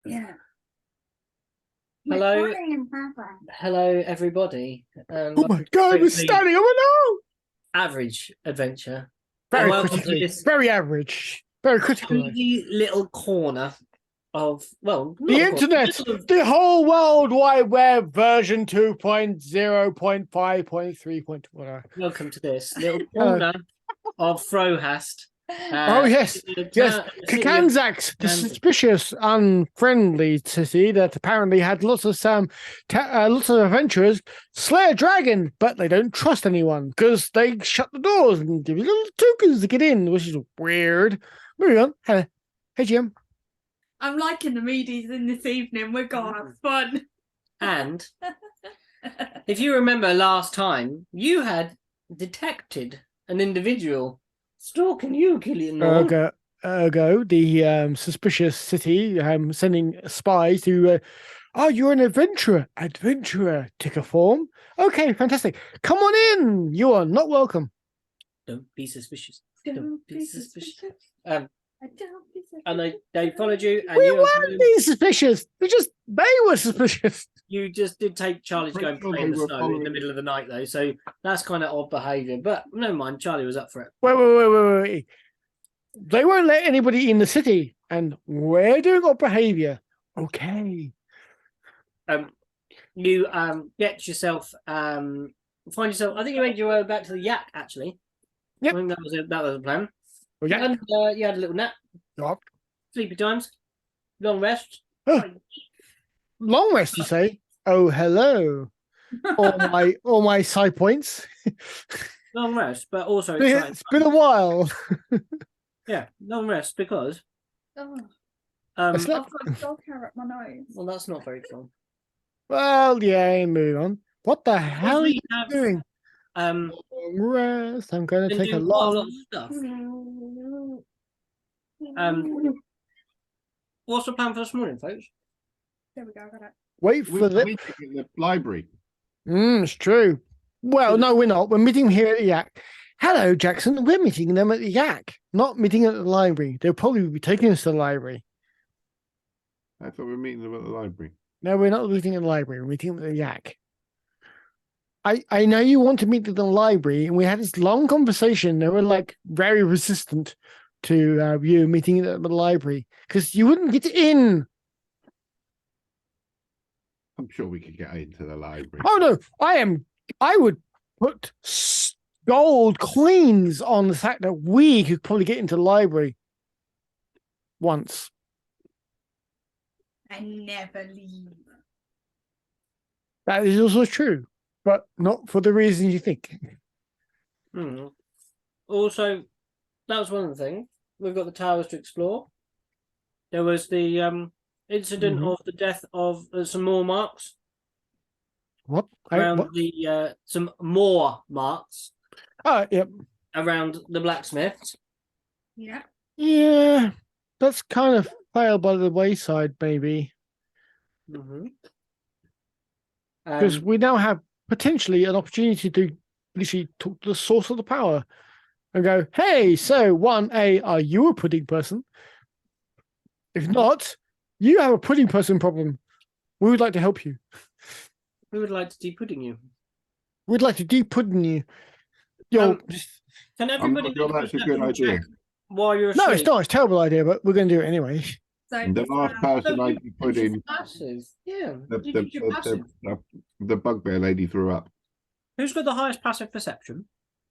Yeah. Hello, Recording in progress. hello, everybody. Oh my god, we're starting! Oh Average adventure. no! And Very welcome to critically, this very average, very critical. cozy little corner of not The a corner, internet, little- the whole World Wide Web version 2.0.5.3. Whatever. Welcome to this little Hello. corner of Frohast. Oh yes, yes. Kakanzak, the Kansas. suspicious, unfriendly city that apparently had lots of lots of adventurers, slay a dragon, but they don't trust anyone because they shut the doors and give you little tokens to get in, which is weird. Moving on. Hey, Jim. I'm liking the moodies in this evening. We're going to have fun. And if you remember last time, you had detected an individual stalking you, Killian. Ergo, the suspicious city sending spies to. Oh, you're an adventurer. Adventurer, ticker form. Okay, fantastic. Come on in. You are not welcome. Don't be suspicious. Don't be suspicious. Um, I don't be suspicious. and they followed you, and We you weren't being suspicious. They were suspicious. You just did take Charlie to go and play in the snow in the middle of the night, though, so that's kind of odd behaviour. But never mind, Charlie was up for it. Wait. They won't let anybody in the city, and we're doing odd behaviour. Okay. You get yourself find yourself. I think you made your way back to the Yak, actually. Yep. I think that was a plan. Oh, yeah. And you had a little nap. Yep. Sleepy times. Long rest. Oh. Long rest, you say? Oh, hello. all my side points. Long rest, but also It's been a while. Yeah, long rest because Oh, It's I've not- got a dog hair up my nose. well, that's not very cool. Well, yeah, move on. What the hell are you doing? Long Rest. I'm going to take a lot lot. of stuff. What's the plan for this morning, folks? There we go. Got it. Wait We're for the. meeting in the library. It's true. Well, no, we're not. We're meeting here at the Yak. Hello, Jackson. We're meeting them at the Yak, not meeting at the library. They'll probably be taking us to the library. I thought we were meeting them at the library. No, we're not meeting in the library. We're meeting at the Yak. I know you want to meet at the library, and we had this long conversation. They were like very resistant to you meeting at the library because you wouldn't get in. I'm sure we could get into the library. Oh no, I would put gold coins on the fact that we could probably get into the library once. I never leave. That is also true, but not for the reasons you think. Also, that was one of the things. We've got the towers to explore. There was the incident of the death of some more marks. What? Around some more marks. Oh, yep. Around the blacksmiths. Yeah. Yeah, that's kind of failed by the wayside, maybe. Because we now have potentially an opportunity to literally talk to the source of the power and go, hey, so 1A, are you a pudding person? If not, you have a pudding person problem. We would like to help you. We would like to de-pudding you. We'd like to de-pudding you. Yo, Can everybody sure that's a good idea. While you're no, asleep? it's not. It's a terrible idea, but we're going to do it anyway. So And the last person I put in, Passive. Yeah. the bugbear lady threw up. Who's got the highest passive perception?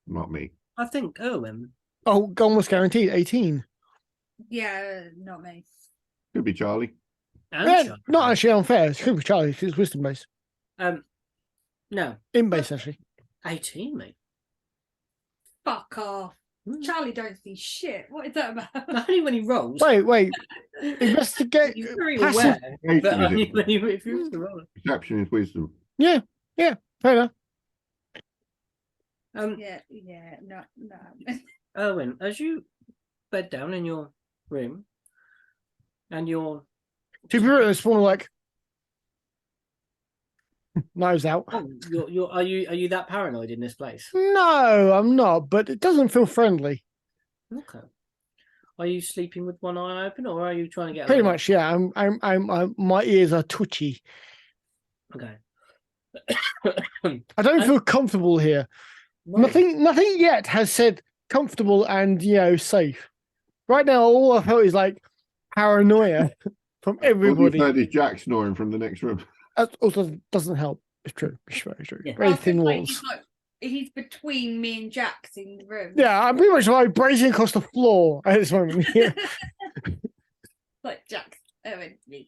Not me. I think Erwin. Oh, almost guaranteed. 18. yeah, not me. Could be Charlie. And Yeah, Charlie. not actually unfair. It's good for Charlie. It's wisdom based. No. In base, actually. 18, mate. Fuck off. Charlie don't see shit. What is that about? Only when he rolls. Wait. Investigate. He's very passive. aware. But only when if you have to roll it. Perception is wisdom. Yeah, fair enough. Yeah, no. Erwin, as you bed down in your room and you're To be real, it's more like knives out. are you that paranoid in this place? No, I'm not, but it doesn't feel friendly. Okay. Are you sleeping with one eye open, or are you trying to get Pretty away? much, yeah. My ears are twitchy. Okay. I don't feel comfortable here. No. Nothing yet has said comfortable and safe. Right now, all I felt is like paranoia from All you've everybody. heard is Jack snoring from the next room. That also doesn't help. It's true. It's very true. Yeah. I Very was thin gonna say, walls. he's between me and Jax in the room. Yeah, I'm pretty much like bracing across the floor at this moment. Yeah. Like Jax. Oh, and me.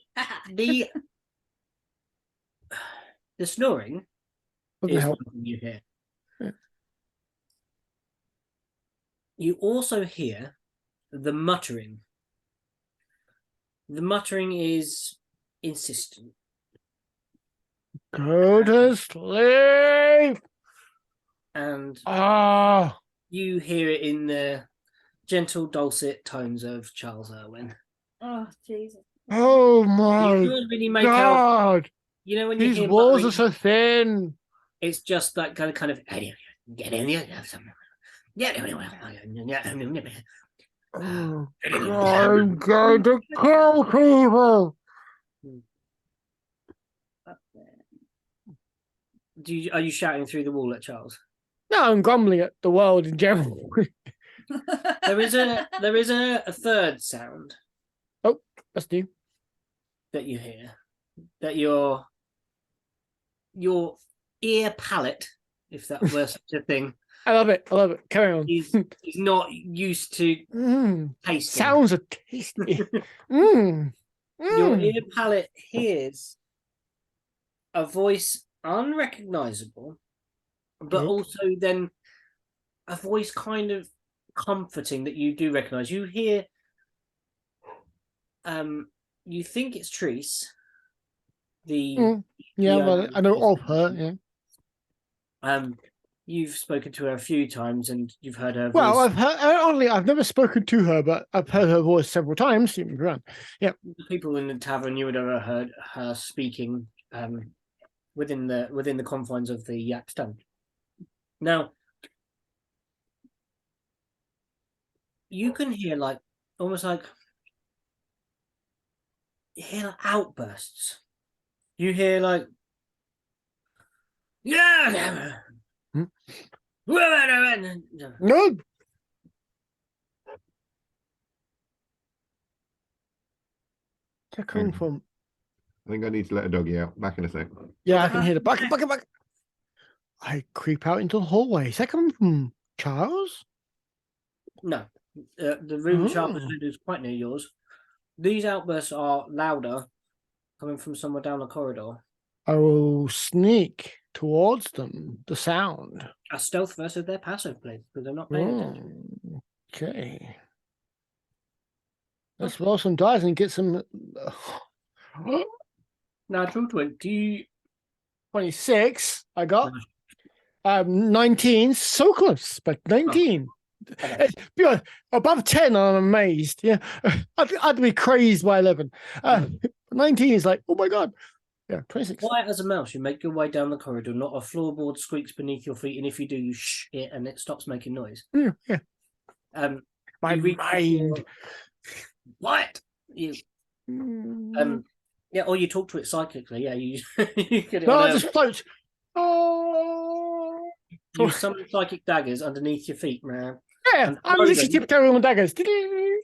The snoring Doesn't is help. something you hear. Yeah. You also hear the muttering. The muttering is insistent. Go to sleep. And Ah. you hear it in the gentle, dulcet tones of Charles Irwin. Oh, Jesus. Oh You my can't really make out. God. You know when you These hear walls muttering, are so thin. it's just that kind of get in there. Oh, God, I'm going to kill people. Are you shouting through the wall at Charles? No, I'm grumbling at the world in general. There is a third sound That's new. that you hear, that your ear palate, if that were such a thing, I love it. I love it. Carry on. is not used to tasting. Sounds are tasty. mm. Your Mm. ear palate hears a voice unrecognizable, but Yep. also then a voice kind of comforting that you do recognize. You hear, you think it's Treese. Yeah, the well, I know of her. Yeah. You've spoken to her a few times and you've heard her Well, voice. I've never spoken to her, but I've heard her voice several times. Around. Yeah. The people in the tavern, you would have heard her speaking within the confines of the Yak Stone. Now, you can hear almost like outbursts. You hear yeah. No. Where's that coming from? I think I need to let a doggy out. Back in a sec. Yeah, I can hear the back. I creep out into the hallway. Is that coming from Charles? No, the room Charles is quite near yours. These outbursts are louder, coming from somewhere down the corridor. I will sneak towards them. The sound. A stealth versus their passive, please, because they're not paying attention. Okay. Let's roll some dice and get some. Natural 20. 26. I got 19. So close, but 19. Okay. Above 10, I'm amazed. Yeah, I'd be crazed by 11. 19 is like, oh my God. Yeah, 26. Quiet as a mouse, you make your way down the corridor. Not a floorboard squeaks beneath your feet, and if you do, you shh it, and it stops making noise. Yeah. My you reach mind. What? You yeah, or you talk to it psychically. Yeah, you get it. No, on I just float. Oh. You summon psychic daggers underneath your feet, man. Yeah, And I'm throw literally them. tiptoeing on daggers.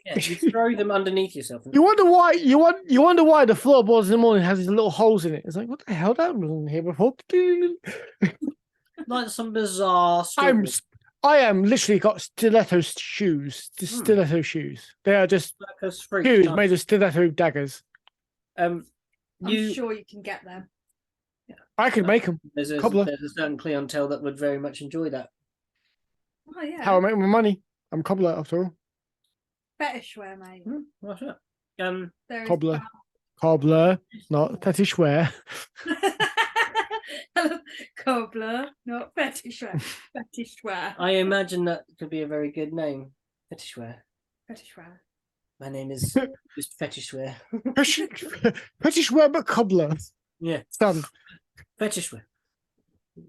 Yeah, you throw them underneath yourself. You wonder why the floorboards in the morning has these little holes in it. It's like, what the hell? That wasn't here before. Like some bizarre. I am literally got stiletto shoes. Just stiletto shoes. They are just shoes made of stiletto daggers. I'm sure you can get them. I could make them. There's a certain clientele that would very much enjoy that. Oh yeah. How I make my money. I'm a cobbler after all. Fetish wear, mate. What's that? There is Cobbler. Cobbler, not fetish wear. Cobbler, not fetish wear. Fetish wear. I imagine that could be a very good name. Fetish wear. Fetish wear. My name is just fetish wear. Fetish wear, but cobbler. Yeah. Son. Fetish wear.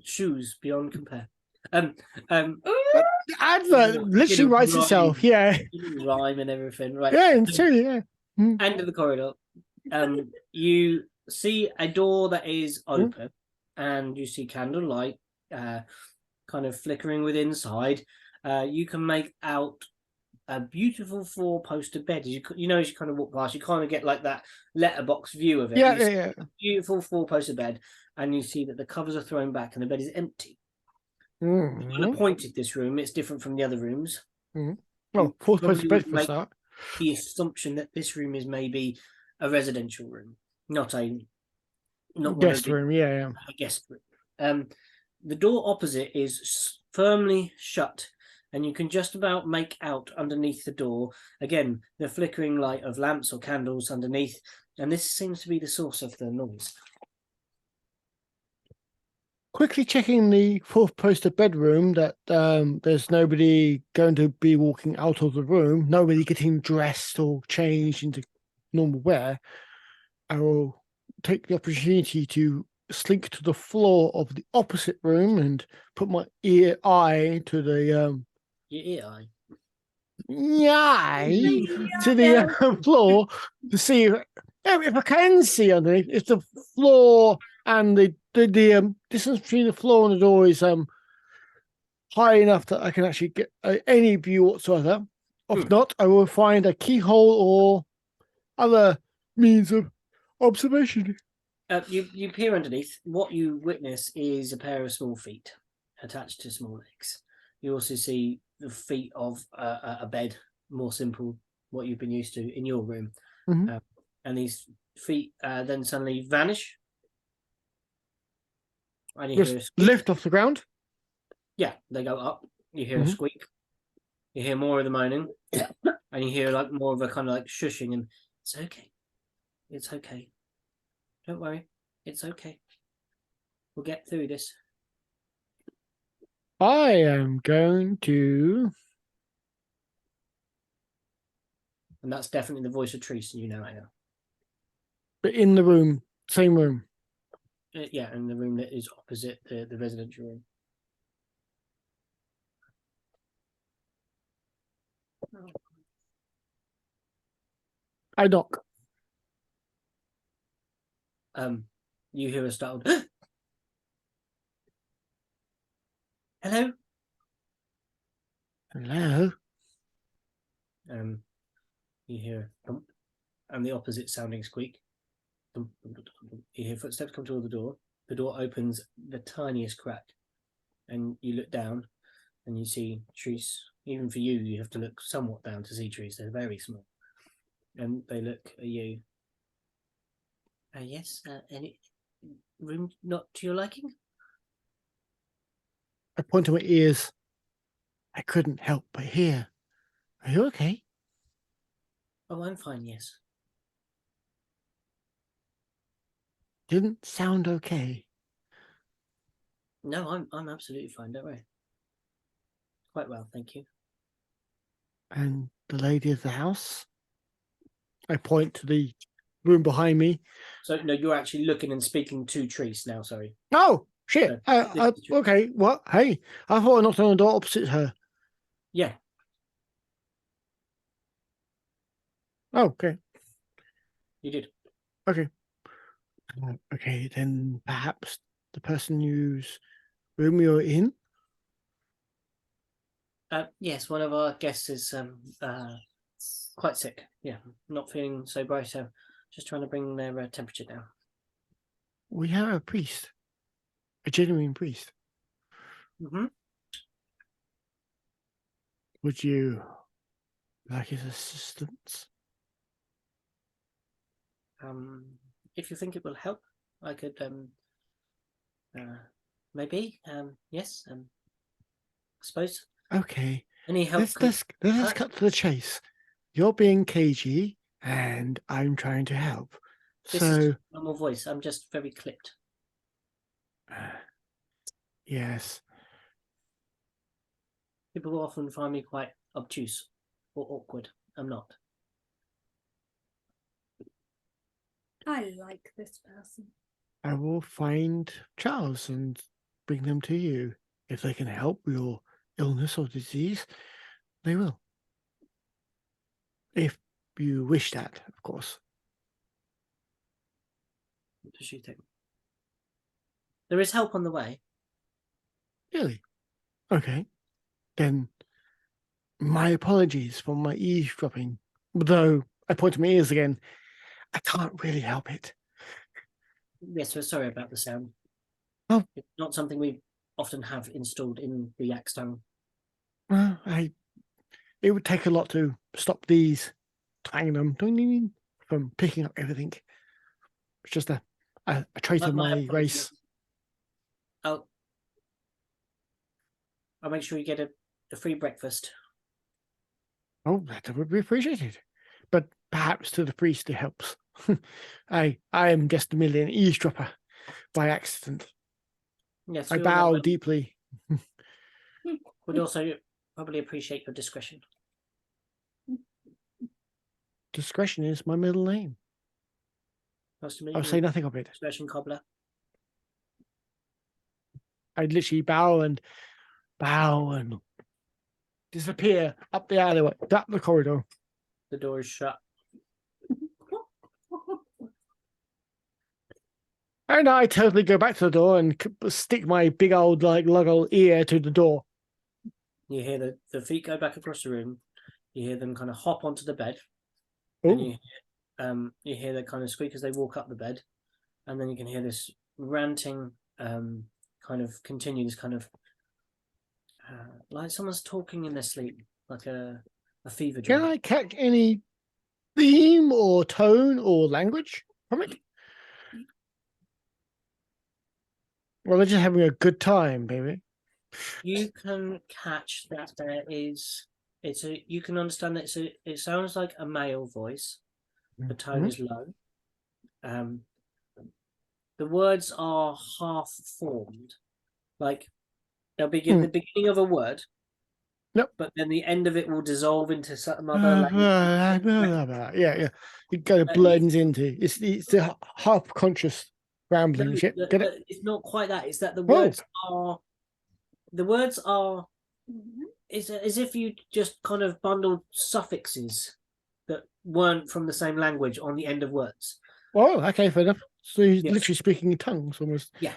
Shoes beyond compare. The advert literally writes itself. Yeah. Rhyme and everything. Right. Yeah, and truly, yeah. End of the corridor. You see a door that is open, and you see candlelight kind of flickering with inside. You can make out a beautiful four-poster bed. As you kind of walk past, you kind of get like that letterbox view of it. Yeah. Beautiful four-poster bed, and you see that the covers are thrown back and the bed is empty. Mm-hmm. Appointed this room. It's different from the other rooms. Mm-hmm. Well, four-poster bed for a start. The assumption that this room is maybe a residential room, not guest room. Yeah. A guest room. The door opposite is firmly shut, and you can just about make out underneath the door again the flickering light of lamps or candles underneath, and this seems to be the source of the noise. Quickly checking the four-poster bedroom that there's nobody going to be walking out of the room, nobody getting dressed or changed into normal wear. I will take the opportunity to slink to the floor of the opposite room and put my eye to the Your ear eye. To the floor to see if I can see underneath. If the floor and the distance between the floor and the door is high enough that I can actually get any view whatsoever. If not, I will find a keyhole or other means of observation. You peer underneath. What you witness is a pair of small feet attached to small legs. You also see the feet of a bed, more simple, what you've been used to in your room. Mm-hmm. And these feet then suddenly vanish. And you hear a squeak. Lift off the ground. Yeah, they go up. You hear a squeak. You hear more of the moaning, and you hear like more of a kind of like shushing. And it's okay. It's okay. Don't worry. It's okay. We'll get through this. I am going to. And that's definitely the voice of Treese, and you know it now. But in the room, same room. Yeah, in the room that is opposite the residential room. I knock. You hear a startled hello. Hello. You hear a thump, and the opposite sounding squeak. Thump, thump, thump, thump. You hear footsteps come toward the door. The door opens the tiniest crack, and you look down, and you see Treese. Even for you, you have to look somewhat down to see Treese. They're very small, and they look at you. Yes. Any room not to your liking? I point to my ears. I couldn't help but hear. Are you okay? Oh, I'm fine, yes. Didn't sound okay. No, I'm absolutely fine, don't worry. Quite well, thank you. And the lady of the house? I point to the room behind me. So, no, you're actually looking and speaking to Treese now, sorry. Oh, shit. Okay, what? Hey, I thought I knocked on the door opposite her. Yeah. Oh, okay. You did. Okay. Okay, then perhaps the person whose room you're in? Yes, one of our guests is quite sick. Yeah, not feeling so bright, so just trying to bring their temperature down. We have a priest. A genuine priest. Mm-hmm. Would you like his assistance? If you think it will help, I could maybe yes I suppose. Okay. Any help? Let's cut to the chase. You're being cagey, and I'm trying to help. This is normal voice. I'm just very clipped. Yes. People often find me quite obtuse or awkward. I'm not. I like this person. I will find Charles and bring them to you. If they can help, we'll illness or disease, they will. If you wish that, of course. What does she think? There is help on the way. Really? Okay. Then my apologies for my eavesdropping. Though I point to my ears again, I can't really help it. Yes, we're sorry about the sound. Oh. It's not something we often have installed in the Axstone. Well, it would take a lot to stop these twanging them from picking up everything. It's just a trait of my race. I'll make sure you get a free breakfast. Oh, that would be appreciated. But perhaps to the priest it helps. I am just a million eavesdropper by accident. Yes, I bow deeply. Would also probably appreciate your discretion. Discretion is my middle name. Nice to meet I'll you. say nothing of it. Discretion cobbler. I'd literally bow and disappear up the alleyway, up the corridor. The door is shut. And I totally go back to the door and stick my big old lug ear to the door. You hear the feet go back across the room. You hear them kind of hop onto the bed. Oh, And you hear the kind of squeak as they walk up the bed. And then you can hear this ranting kind of continue, this kind of like someone's talking in their sleep, like a fever dream. can I catch any theme or tone or language from it? Well, they're just having a good time, baby. You can catch that there is you can understand that it sounds like a male voice. The tone is low. The words are half formed. Like they'll begin the beginning of a word. Yep. But then the end of it will dissolve into some other language. Yeah. It kind of blends into it's the half conscious rambling shit. Get it? It's not quite that. It's that the Whoa. words are it's as if you just kind of bundled suffixes that weren't from the same language on the end of words. Oh, okay, fair enough. So he's Yes. literally speaking in tongues almost. Yeah.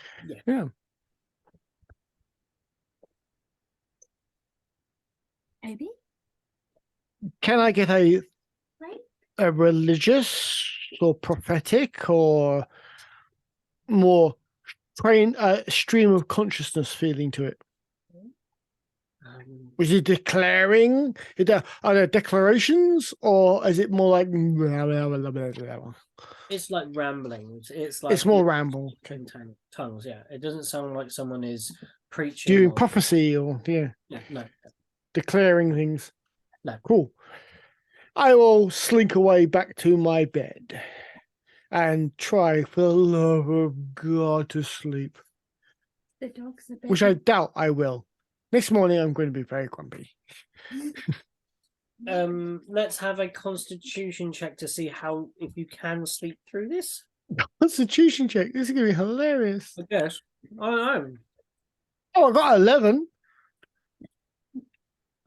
Maybe. Can I get a religious or prophetic or more stream of consciousness feeling to it? Was he declaring? Are there declarations, or is it more like? It's like rambling. It's more ramble. In tongues. Yeah, it doesn't sound like someone is preaching. Doing prophecy or no, declaring things. No. Cool. I will slink away back to my bed and try, for the love of God, to sleep. The dog's a bit. Which I doubt I will. Next morning, I'm going to be very grumpy. Let's have a constitution check to see if you can sleep through this. Constitution check. This is going to be hilarious. I guess. I don't know. Oh, I got 11.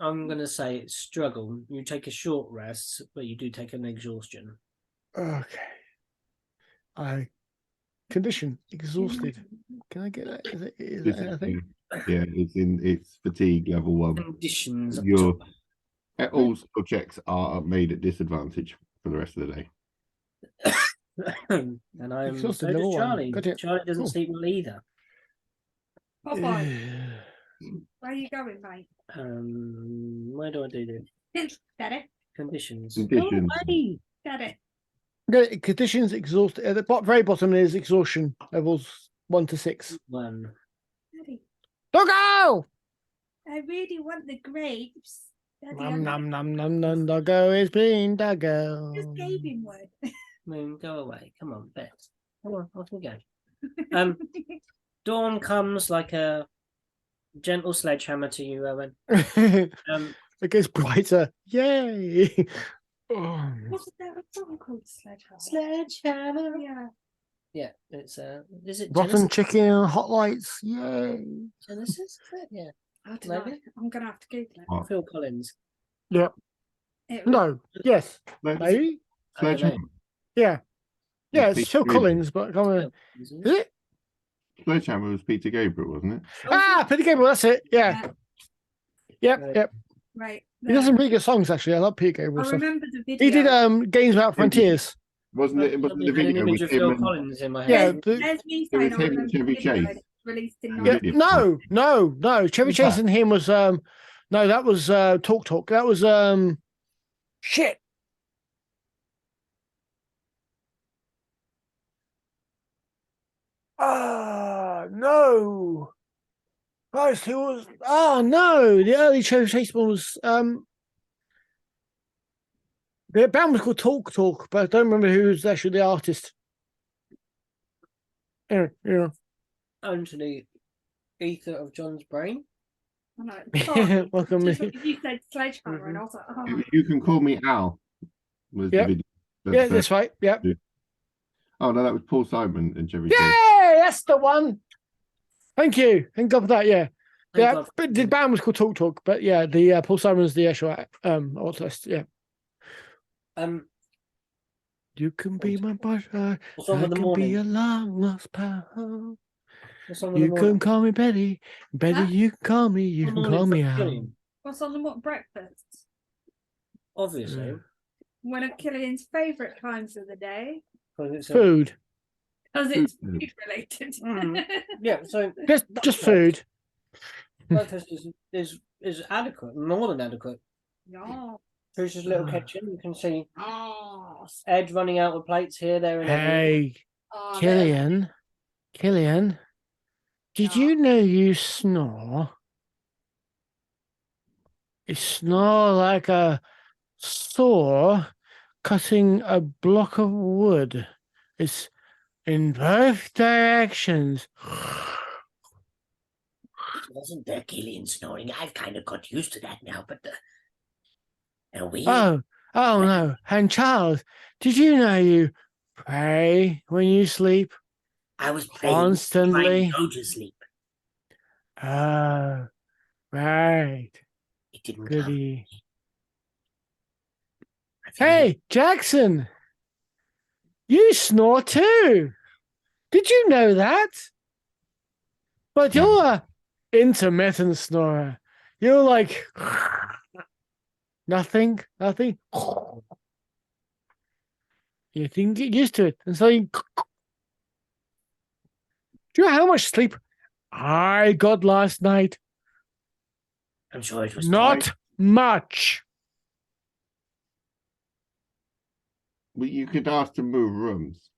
I'm going to say it's struggle. You take a short rest, but you do take an exhaustion. Okay. Condition exhausted. Can I get that? Is that anything? Yeah, it's fatigue level 1. Conditions. All skill checks are made at disadvantage for the rest of the day. And I'm so Exhausted, does level 1. Charlie. Gotcha. Charlie doesn't Cool. sleep well either. Popeye, where are you going, mate? Where do I do this? Daddy. Conditions. Conditions. Oh, hey! Daddy. Okay, conditions exhausted. At the very bottom is exhaustion levels 1 to 6. 1. Daddy. Doggo! I really want the grapes. Daddy, Num num num num num. Doggo is being doggo. just gave him one. Moon, go away. Come on, Bet. Come on, off we go. Dawn comes like a gentle sledgehammer to you, Owen. It gets brighter. Yay! Oh. What's that song called? Sledgehammer. Sledgehammer. Yeah. Yeah, it's is it Rotten Genesis? chicken and hot lights. Yay! Genesis? Is it? Yeah. I don't know. Maybe? I'm gonna have to Google it. Oh. Phil Collins. It was- No. Yes. Sledge- Maybe. I don't know. Sledgehammer. Yeah. Yeah, Was it's Peter Phil Gabriel. Collins, but come on. Is it? Sledgehammer was Peter Gabriel, wasn't it? Ah, Peter Gabriel, that's it. Yeah. Yep, Right. yep. Right. He does some really good songs, actually. I love Peter I Gabriel stuff. remember the video. He did Games Without Frontiers. Wasn't it? Wasn't the Had an video image with of Phil him and Collins in my Yeah, head. There's me It was saying I him and remember the Chevy video. Chase. It was released in And Yeah, 19... video. no. Chevy Who's Chase that? and him was no, that was Talk. That was shit. Ah, no. Christ, who was no, the early Chevy Chase one was the band was called Talk, but I don't remember who was actually the artist. Yeah. Anthony Ether of John's Brain. I know. Sorry. Welcome. Just when you said Sledgehammer, and I was like, oh. It was You Can Call Me Al. Was Yep. the video? Yeah, that's right. Yep. Oh no, that was Paul Simon and Chevy Chase. Yay, that's the one. Thank you. Thank God for that. Yeah. Thank Yeah, God for but the band was called Talk, but yeah, the Paul Simon's the actual artist. Yeah. You can be my butler. What's on I in the can be morning? a long lost pal. What's on in the You morning? can call me Betty. Betty, Huh? you can call me. You What can morning call for me Al. Killian? What's on the breakfast? Obviously. One of Killian's favourite times of the day. 'Cause it's a- Food. Because it's Food. food related. Mhm. Yeah, so Just food. breakfast is adequate, more than adequate. Yeah. There's this little kitchen. You can see Oh, Ed running out with plates here, there, and everywhere. Hey, oh, Killian, did Yeah. you know you snore? You snore like a saw cutting a block of wood. It's in both directions. It wasn't the Killian snoring. I've kind of got used to that now, but we. Oh no. And Charles, did you know you pray when you sleep? I was praying, Constantly. trying to go to sleep. Oh, right. It didn't come. Goody. I feel Hey, Jackson, you snore too. Did you know that? But you're a intermittent snorer. You're like nothing. You can get used to it. And so you do you know how much sleep I got last night? I'm sure it was Not much. Well, you could ask to move rooms.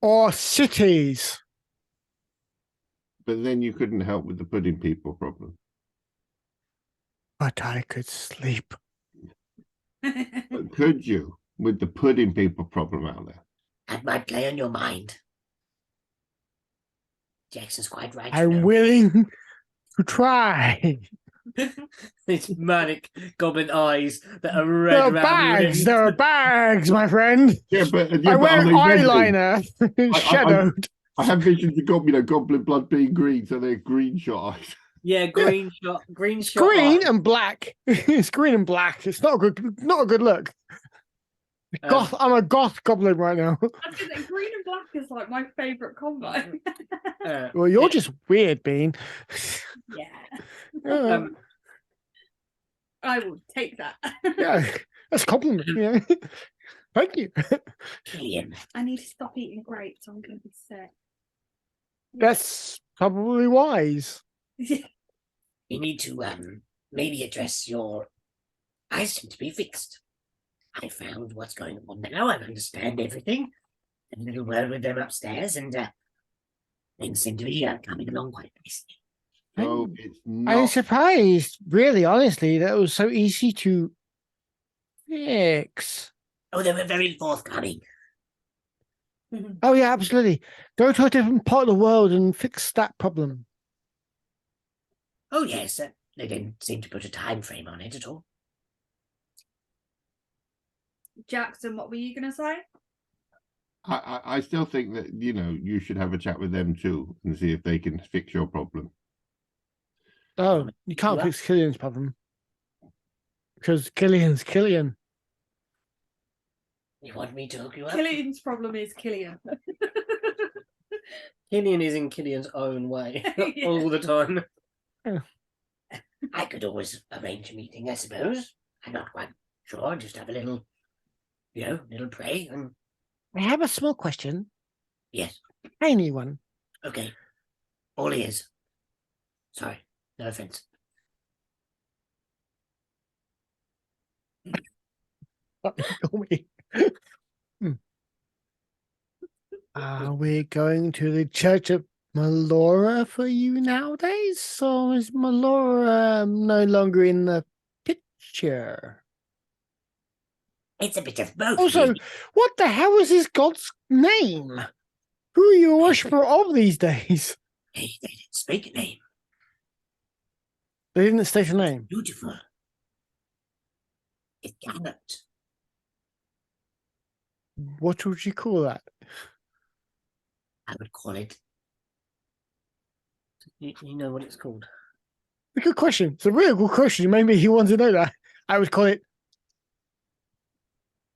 Or cities. But then you couldn't help with the pudding people problem. But I could sleep. But could you with the pudding people problem out there? That might play on your mind. Jackson's quite right. you I'm know. willing to try. These manic goblin eyes that are red There are around bags. the There are bags, my friend. Yeah, but I wear are they red being? eyeliner. Shadowed. I have visions of goblin blood being green, so they're green shot eyes. Yeah, green shot. Green shot. Green eye. and black. It's green and black. It's not a good look. Goth. I'm a goth goblin right now. I was gonna say, green and black is like my favourite combo. Well, you're just weird, Bean. Yeah. Uh, I will take that. yeah, that's a compliment. Yeah. Thank you. Killian, I need to stop eating grapes. I'm going to be sick. That's probably wise. you need to maybe address your eyes seem to be fixed. I found what's going on now. I understand everything. A little word with them upstairs, and things seem to be coming along quite nicely. So it's I'm not. surprised, really, honestly, that it was so easy to fix. Oh, they were very forthcoming. Oh, yeah, absolutely. Go to a different part of the world and fix that problem. Oh yes, they didn't seem to put a time frame on it at all. Jackson, what were you going to say? I still think that you should have a chat with them too and see if they can fix your problem. Oh, you can't Well- fix Killian's problem. Because Killian's Killian. You want me to hook you up? Killian's problem is Killian. Killian is in Killian's own way Yeah. all the time. I could always arrange a meeting, I suppose. I'm not quite sure. Just have a little, little pray and I have a small question. yes. Tiny one. Okay. All ears. Sorry. No offense. Call me. Are we going to the Church of Melora for you nowadays? Or is Melora no longer in the picture? It's a bit of both. Also, really. what the hell is this god's name? Who are you a worshiper of these days? They didn't speak a name. They didn't state a name. Beautiful. It cannot. What would you call that? I would call it. You know what it's called. A good question. It's a real good question. Maybe he wants to know that. I would call it.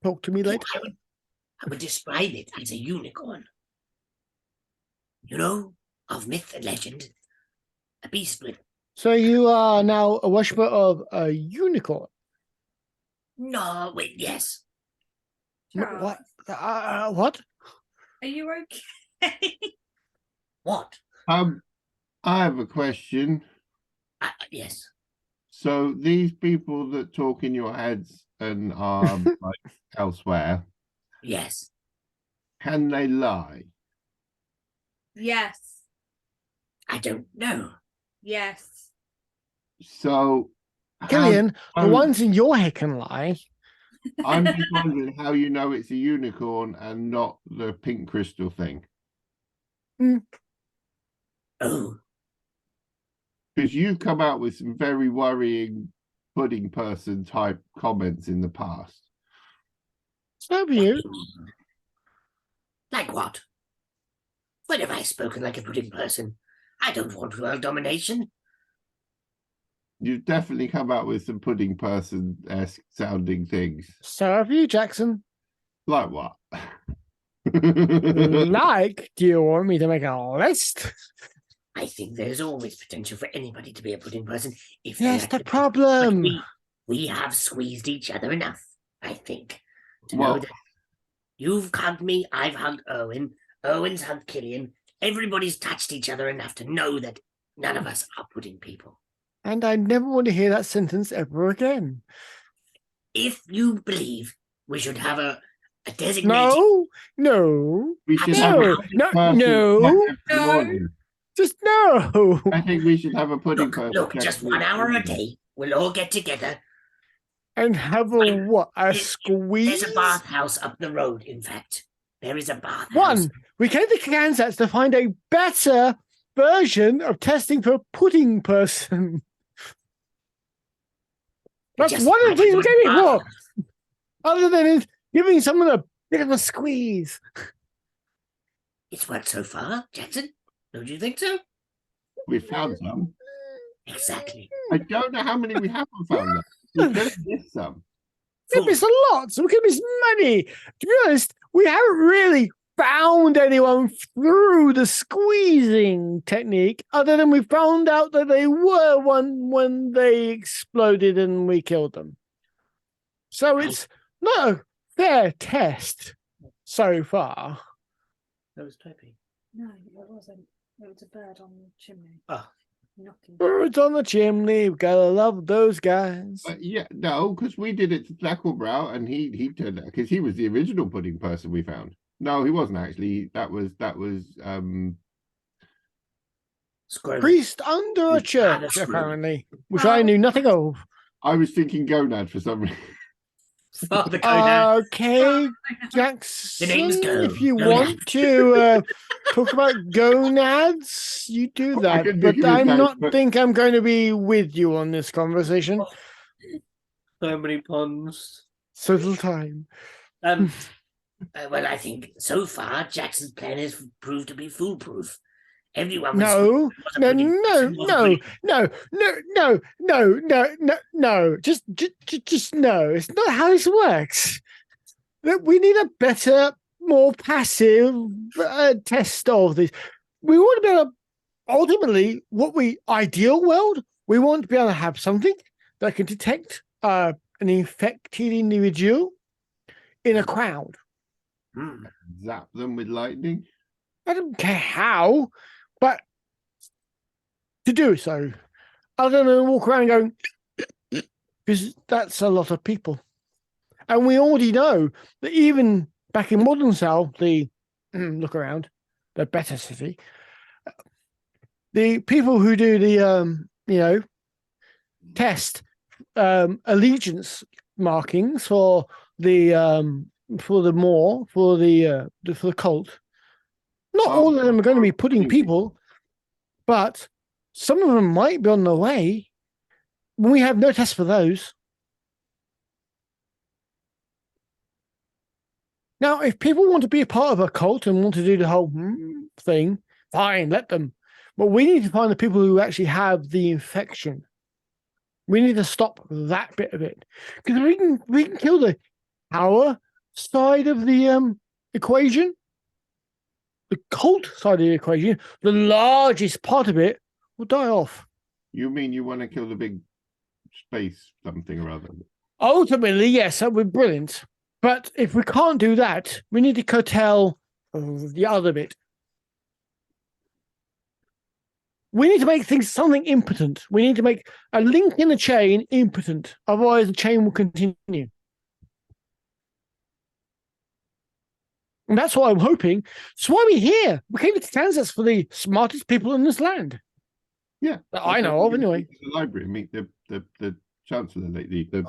Talk to me later. I would describe it as a unicorn. You know, of myth and legend, a beast with So you are now a worshiper of a unicorn. no. Wait, yes. Charles, What? What? Are you okay? What? I have a question. Yes. So these people that talk in your heads and are like elsewhere, Yes. can they lie? Yes. I don't know. Yes. So Killian, the um, ones in your head can lie. I'm just wondering how you know it's a unicorn and not the pink crystal thing. Oh, Because you've come out with some very worrying pudding person type comments in the past. So have what you. do you mean? Like what? When have I spoken like a pudding person? I don't want world domination. You've definitely come out with some pudding person-esque sounding things. So have you, Jackson. Like what? Like, do you want me to make a list? I think there's always potential for anybody to be a pudding person if they That's let the it. But problem. we have squeezed each other enough, I think, to know Well, that you've hugged me, I've hugged Owen, Owen's hugged Killian. Everybody's touched each other enough to know that none of us are pudding people. And I never want to hear that sentence ever again. If you believe we should have a designated No. we should No, have a no, person no. check every morning. Just no. I think we should have a pudding person. look, check just every 1 hour a morning. day. We'll all get together. And have a what? A There's squeeze? a bathhouse up the road, in fact. There is a bathhouse. One, we came to Kansas to find a better version of testing for pudding person. That's Just one of the things we came here for. bathhouse. Other than giving someone a bit of a squeeze. It's worked so far, Jackson. Don't you think so? We found some. Exactly. I don't know how many we haven't found. Though. We could miss some. We missed a lot, so we could miss many. To be honest, we haven't really found anyone through the squeezing technique, other than we found out that they were one when they exploded and we killed them. So it's not a fair test so far. That was Toby. No, it wasn't. It was a bird on the chimney. Oh. Knocking. Birds on the chimney, we gotta love those guys. Yeah, no, because we did it to Blackwellbrow, and he turned out because he was the original pudding person we found. No, he wasn't actually. That was Scroll. Priest under a church, Screw. apparently, which I knew nothing of. I was thinking gonad for some reason. Father Conan. Okay, Jackson, The name's Go. if you Gonads. want to talk about gonads, you do I that. can But think of his I'm name, not but- think I'm going to be with you on this conversation. So many puns. So little time. Well, I think so far Jackson's plan has proved to be foolproof. Everyone was No, was a no, pudding no, person, was a no, pudding- no, no, no, no, no, no. Just no. It's not how this works. Look, we need a better, more passive test of this. We want to be able to, ultimately, ideal world, we want to be able to have something that can detect an infected individual in a crowd. Hmm. Zap them with lightning. I don't care how, but to do so, other than walk around going, because that's a lot of people. And we already know that even back in modern South, the look around, the better city, the people who do the test allegiance markings for the cult. Not all of them are going to be pudding people, but some of them might be on the way. We have no test for those. Now, if people want to be a part of a cult and want to do the whole thing, fine, let them. But we need to find the people who actually have the infection. We need to stop that bit of it. Because we can kill the power side of the equation, the cult side of the equation, the largest part of it will die off. You mean you want to kill the big space something or other? Ultimately, yes, that would be brilliant. But if we can't do that, we need to curtail the other bit. We need to make something impotent. We need to make a link in the chain impotent. Otherwise, the chain will continue. And that's what I'm hoping. That's why we're here. We came to Kansas for the smartest people in this land. Yeah, That I know of, anyway. The library, meet the chancellor lately, the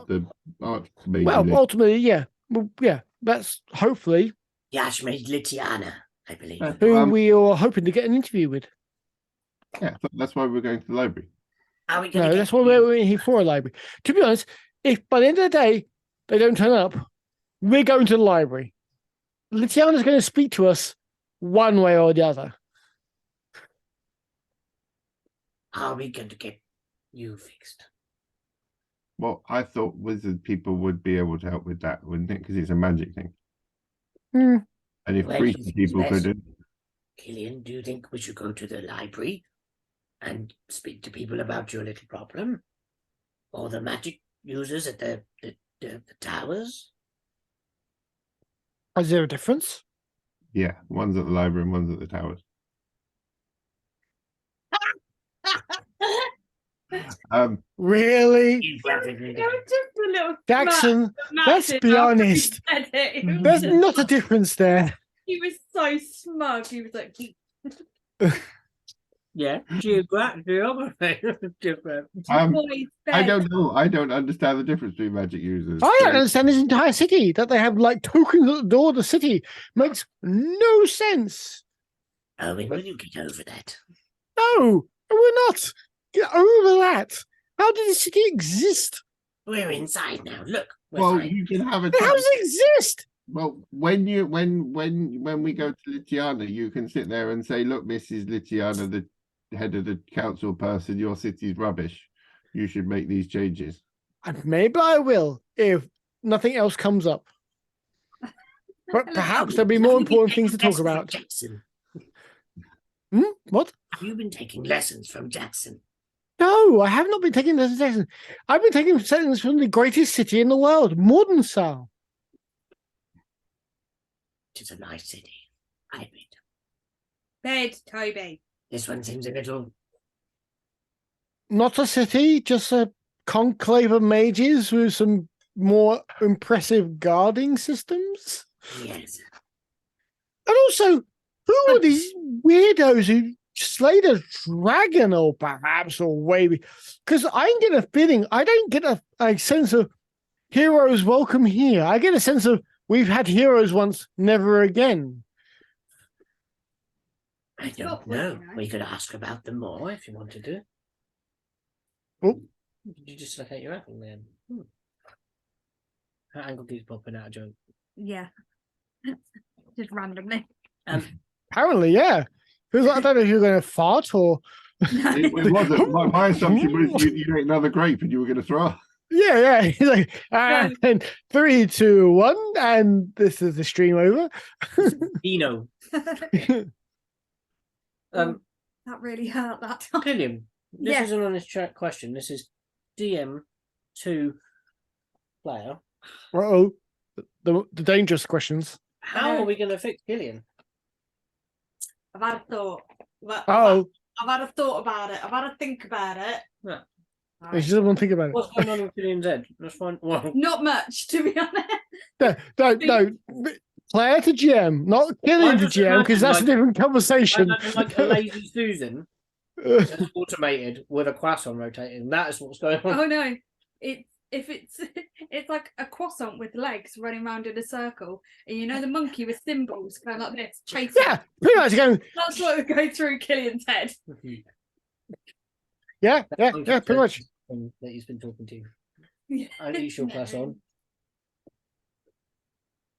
archmage. Well, ultimately, yeah. Well, yeah, that's hopefully Archmage Litiana, I believe. who we are hoping to get an interview with. Yeah, that's why we're going to the library. Are we gonna No, get that's why we're here for a library. To be honest, if by the end of the day they don't turn up, we're going to the library. Litiana's going to speak to us one way or the other. Are we going to get you fixed? Well, I thought wizard people would be able to help with that, wouldn't it? Because it's a magic thing. Hmm. And if Well, priest he's people less- could, Killian, do you think we should go to the library and speak to people about your little problem? Or the magic users at the towers? Is there a difference? yeah, one's at the library and one's at the towers. Really? It was just a little Jackson, smirk let's at be Martin after he honest. said it. It was There's just not a like- difference there. He was so smug. He was like, Yeah, geography is different. boys, I bed. don't know. I don't understand the difference between magic users. I don't understand this entire city that they have like tokens at the door of the city. Makes no sense. Owen, will you get over that? No, we're not. Get over that. How did the city exist? We're inside now. Look. We're Well, fine. you can have a How does it exist? Well, when we go to Litiana, you can sit there and say, "Look, Mrs. Litiana, the head of the council person, your city's rubbish. You should make these changes." And maybe I will if nothing else comes up. But perhaps there'll be more Have you been important things to taking talk lessons from about. Jackson? What? Have you been taking lessons from Jackson? No, I have not been taking lessons. I've been taking lessons from the greatest city in the world, modern style. It is a nice city. I admit. Bed, Toby. This one seems a little. Not a city, just a conclave of mages with some more impressive guarding systems. Yes. And also, who are these weirdos who slayed a dragon or perhaps or maybe? Because I get a feeling, I don't get a sense of heroes welcome here. I get a sense of we've had heroes once, never again. I It's don't not know. working, We could ask about them more if you wanted to. Oh. Did you just look at your apple then? That angle keeps popping out, Joe. Yeah. Just randomly. Apparently, yeah. Because I don't know if you're going to fart or. It wasn't. My assumption was you ate another grape and you were going to throw up. Yeah. He's like, and 3, 2, 1, and this is the stream over. Dino. That really hurt that time. Killian, this Yeah. is an honest question. This is DM to player. Uh-oh. The dangerous questions. How are we going to fix Killian? I've had a thought. Oh, I've had a thought about it. I've had a think about it. Yeah. you just don't want to think about it. What's going on in Killian's head? Let's find. Well, Not much, to be honest. No. Player to GM, not Killian to just GM, because that's imagine, a different conversation. like a lazy Susan, that's automated with a croissant rotating. That is what's going on. Oh no, it's like a croissant with legs running around in a circle, and you know the monkey with cymbals going like this, chasing. Yeah, pretty much going. That's what would go through Killian's head. Yeah, pretty much. That he's been talking to. Yeah. And eat your croissant.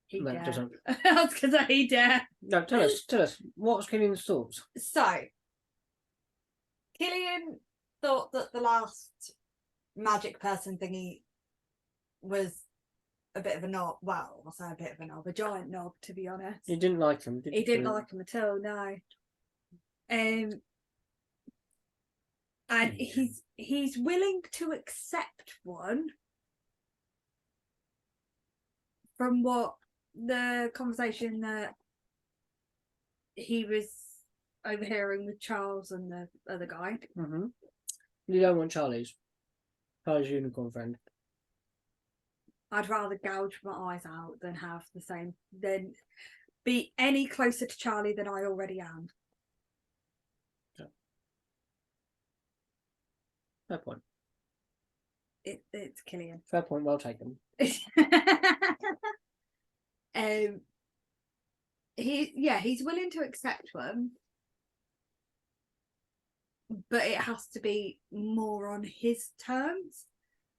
He No, dare. doesn't. I was gonna say he dare. No, tell us. What's Killian's thoughts? So, Killian thought that the last magic person thingy was a bit of a knob. Well, I'll say a bit of a knob, a giant knob, to be honest. You didn't like him, did you? He didn't like him at all, no. And he's willing to accept one from what the conversation that he was overhearing with Charles and the other guy. Mm-hmm. You don't want Charlie's unicorn friend. I'd rather gouge my eyes out than be any closer to Charlie than I already am. Fair point. It's Killian. Fair point. Well taken. He's willing to accept one, but it has to be more on his terms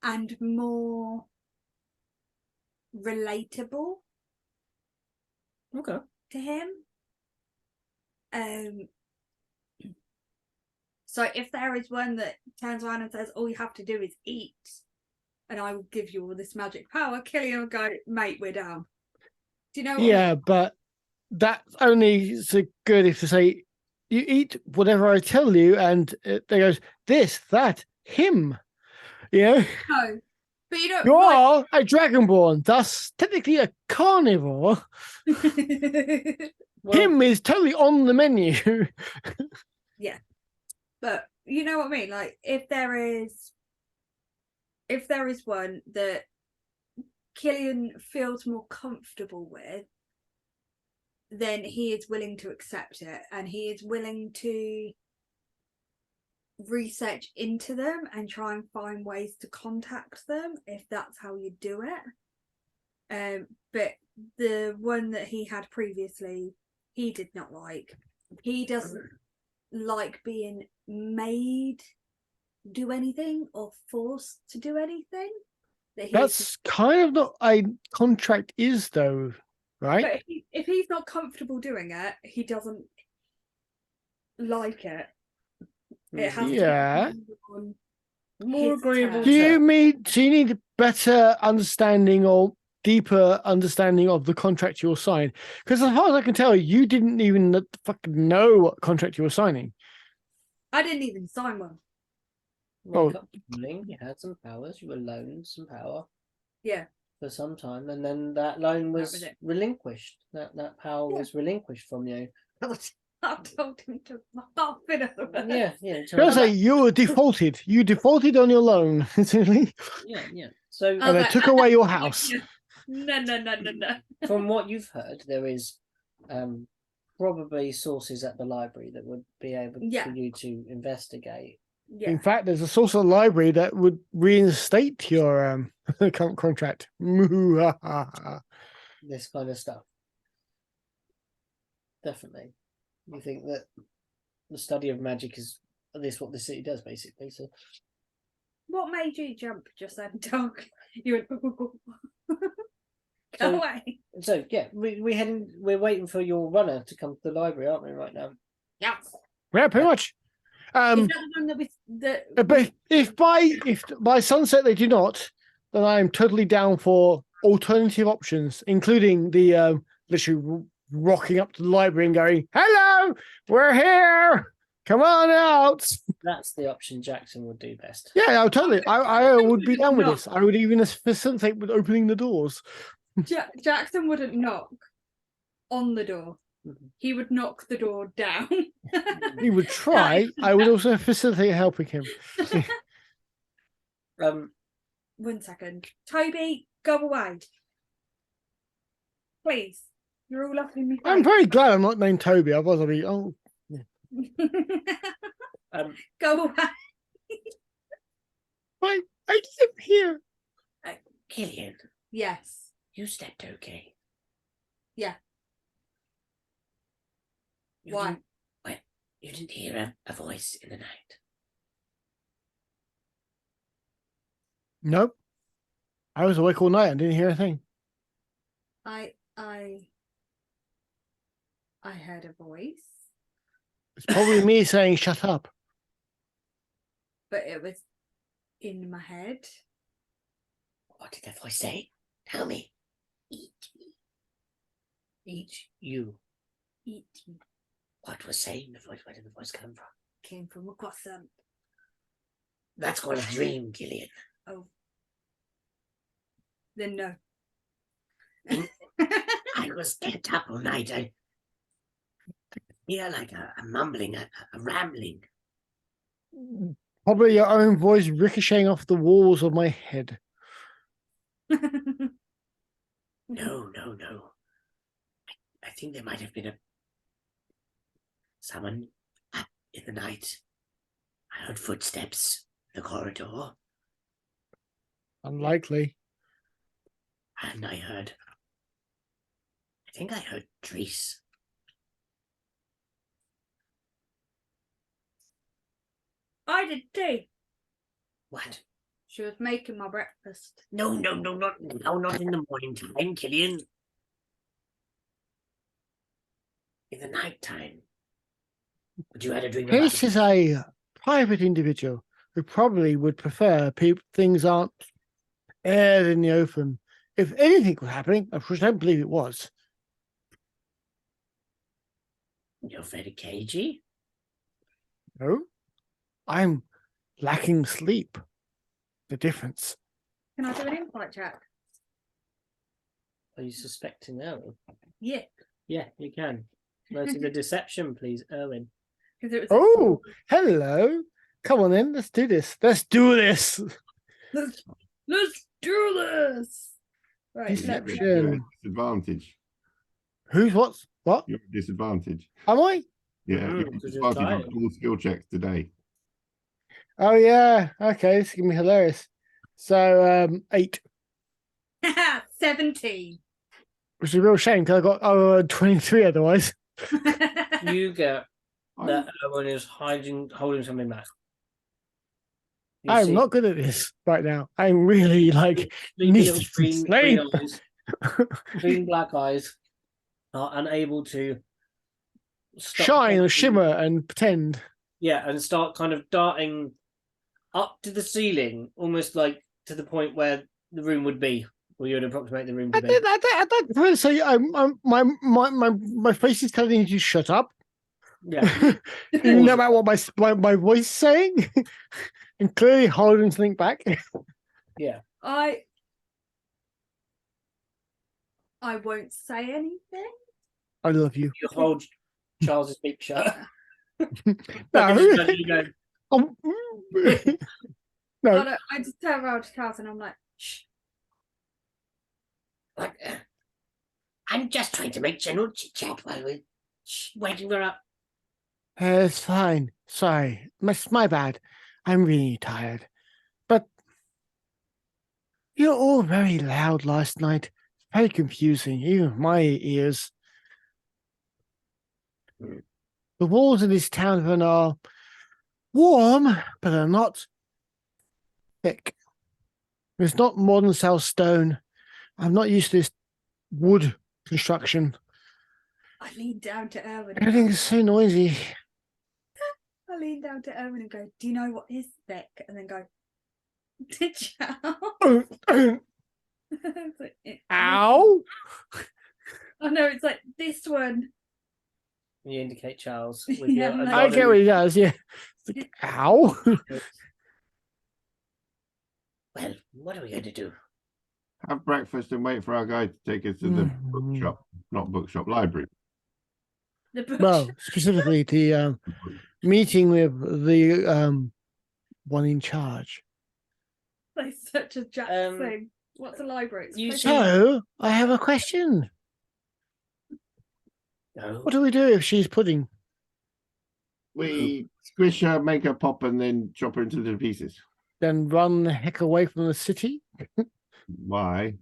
and more relatable Okay. to him. So if there is one that turns around and says all you have to do is eat and I will give you all this magic power, Killian will go, mate, we're down. Do you know what Yeah, but that's only so good if you say you eat whatever I tell you, and they goes this, that, him. You know, No, but you don't. you are a dragonborn, thus technically a carnivore. Well, Him is totally on the menu. But you know what I mean? Like if there is one that Killian feels more comfortable with, then he is willing to accept it, and he is willing to research into them and try and find ways to contact them if that's how you do it. But the one that he had previously, he did not like. He doesn't like being made do anything or forced to do anything. That's kind of not a contract is, though, right? But if he's not comfortable doing it, he doesn't like it. It has Yeah. to be on more his agreeable. terms. Do you need a better understanding or deeper understanding of the contract you're signing? Because as far as I can tell, you didn't even fucking know what contract you were signing. I didn't even sign one. Well, you had some powers. You were loaned some power. Yeah. For some time, and then that loan was, was it. relinquished. That power was relinquished from you. I told him to fuck off in other words. Yeah. I was say you were defaulted. You defaulted on your loan, essentially. Yeah. So, I was And they like, took away your house. No. from what you've heard, there is probably sources at the library that would be able for you to investigate. Yeah. In fact, there's a source of the library that would reinstate your contract. This kind of stuff. Definitely. You think that the study of magic is what the city does, basically. So, What made you jump just then, dog? You went, go So- away. we're waiting for your runner to come to the library, aren't we, right now? Yeah. Yeah, pretty much. Is that the one that we But if by sunset they do not, then I am totally down for alternative options, including the literally rocking up to the library and going, "Hello, we're here. Come on out." That's the option Jackson would do best. Yeah, no, totally. I would be down with this. I would even facilitate with opening the doors. Jackson wouldn't knock on the door. Mhm. He would knock the door down. He would try. I would also facilitate helping him. 1 second. Toby, go away. Please. You're all up in me. I'm very glad I'm not named Toby. Otherwise, I'd be Go away. I live here. Killian, Yes. you slept okay. Yeah. You Why? Didn't, well, you didn't hear a voice in the night. Nope. I was awake all night and didn't hear a thing. I heard a voice, It's probably me saying "shut up." but it was in my head. What did that voice say? Tell me. Eat me. Eat you. Eat me. What was saying the voice? Where did the voice come from? Came from a croissant. That's called a dream, Killian. Oh. Then no. I was kept up all night. I hear like a mumbling, a rambling. Probably your own voice ricocheting off the walls of my head. No. I think there might have been someone up in the night. I heard footsteps in the corridor, Unlikely. and I think I heard Treese. I did too. What? She was making my breakfast. No, not in the morning time, Killian. In the night time. But you had a dream about This is a private individual who probably would prefer things aren't aired in the open. If anything was happening, which I don't believe it was. You're very cagey. No, I'm lacking sleep. The difference. Can I do an insight check? Are you suspecting Erwin? Yeah. Yeah, you can. Notice the deception, please, Erwin. Because it was. Oh, hello. Come on then, let's do this. Let's do this. Let's do this. Right. Deception. Disadvantage. Who's what? You're at disadvantage. Am I? Yeah, Mm, you're at because you're disadvantage tired. on all skill checks today. Oh yeah. Okay, this is gonna be hilarious. So 8. 17. Which is a real shame because I got 23 otherwise. You get I- that Erwin is holding something back. You I'm see not good at this right now. I'm really like sleepy need little to green sleep. eyes, green black eyes, are unable to stop shine or thinking. shimmer and pretend. Yeah, and start kind of darting up to the ceiling, almost like to the point where the room would be, or you would approximate the room to be. I don't really say my face is telling you to shut up. Yeah. No matter what my voice is saying, and clearly holding something back. Yeah. I won't say anything. I love you. You hold Charles's beak shut. No. You go, No. I just turn around to Charles and I'm like, shh. What? I'm just trying to make general chit-chat while we're waiting for up. It's fine. Sorry. My bad. I'm really tired. But you're all very loud last night. Very confusing, even with my ears. The walls in this tavern are warm, but they're not thick. It's not modern style stone. I'm not used to this wood construction. I lean down to Erwin. Everything is so noisy. lean down to Erwin and go, "Do you know what is thick?" And then go, "To Charles." It's like, Ow! Oh no, it's like this one. You indicate Charles with Yeah, your like- I get what he does, yeah. It's like, ow! Well, what are we going to do? Have breakfast and wait for our guy to take us to the bookshop, not bookshop, library. The butcher. Well, specifically the meeting with the one in charge. Like such a Jack thing. What's a library? It's you a see- place- So, I have a question. No. What do we do if she's pudding? We squish her, make her pop, and then chop her into little pieces. Then run the heck away from the city? Why?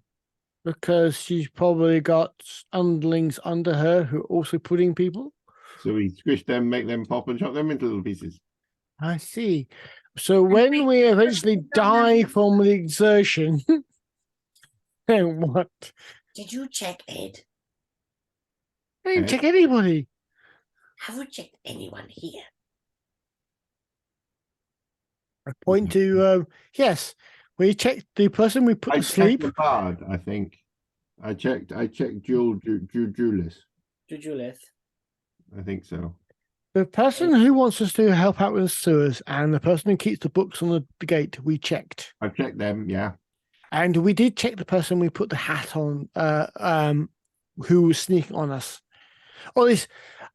Because she's probably got underlings under her who are also pudding people? So we squish them, make them pop, and chop them into little pieces. I see. So when we eventually die from the exertion, then what? Did you check Ed? I didn't check anybody. Have we checked anyone here? I point to, yes, we checked the person we put I to checked sleep. the bard, I think. I checked Julius. Julith. I think so. The person who wants us to help out with the sewers and the person who keeps the books on the gate, we checked. I checked them, yeah. And we did check the person we put the hat on, who was sneaking on us. Or at least,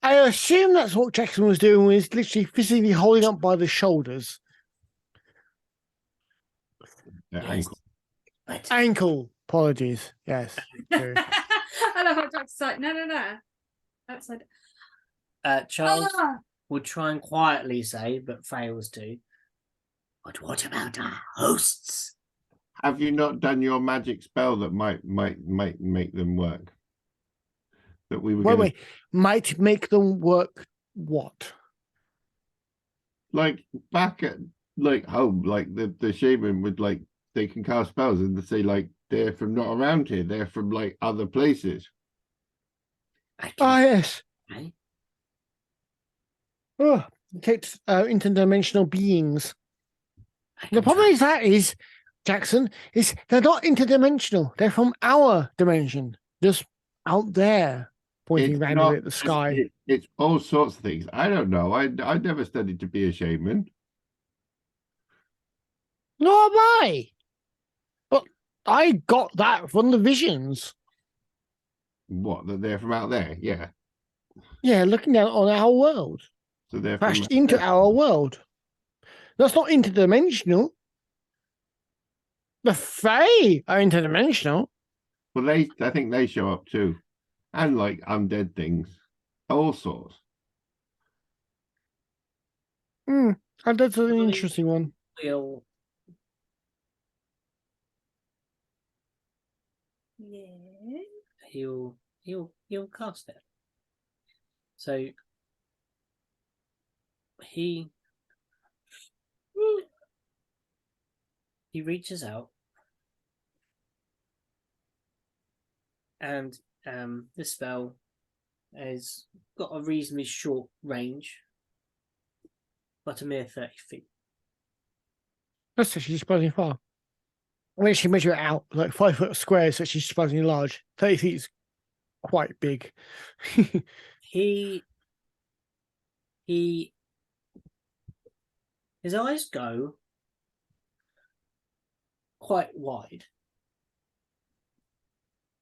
I assume that's what Jackson was doing, was literally physically holding up by the shoulders. Their Yes. ankle. But Ankle, apologies, yes. true. I love how Jack's like, no. Outside. Charles Ah! would try and quietly say, but fails to. but what about our hosts? Have you not done your magic spell that might make them work? That we were Wait, might make them work what? like back at like home, like the shaman would like they can cast spells and they say like they're from not around here, they're from like other places. I Ah, can, yes. right? Oh, detect interdimensional beings. I The can problem try. is, Jackson, is they're not interdimensional. They're from our dimension, just out there, pointing It's randomly not at the sky. it's all sorts of things. I don't know. I never studied to be a shaman. Nor have I. But I got that from the visions. What, that they're from out there? Yeah. Yeah, looking down on our world, So they're crashed from into our world. That's not interdimensional. The Fae are interdimensional. well, I think they show up too. And like undead things. All sorts. And that's an Really? interesting one. Will Yeah. he'll cast it. So he reaches out and this spell has got a reasonably short range, but a mere 30 feet. That's actually surprisingly far. When she measure it out, like 5 foot square is actually surprisingly large. 30 feet is quite big. He his eyes go quite wide,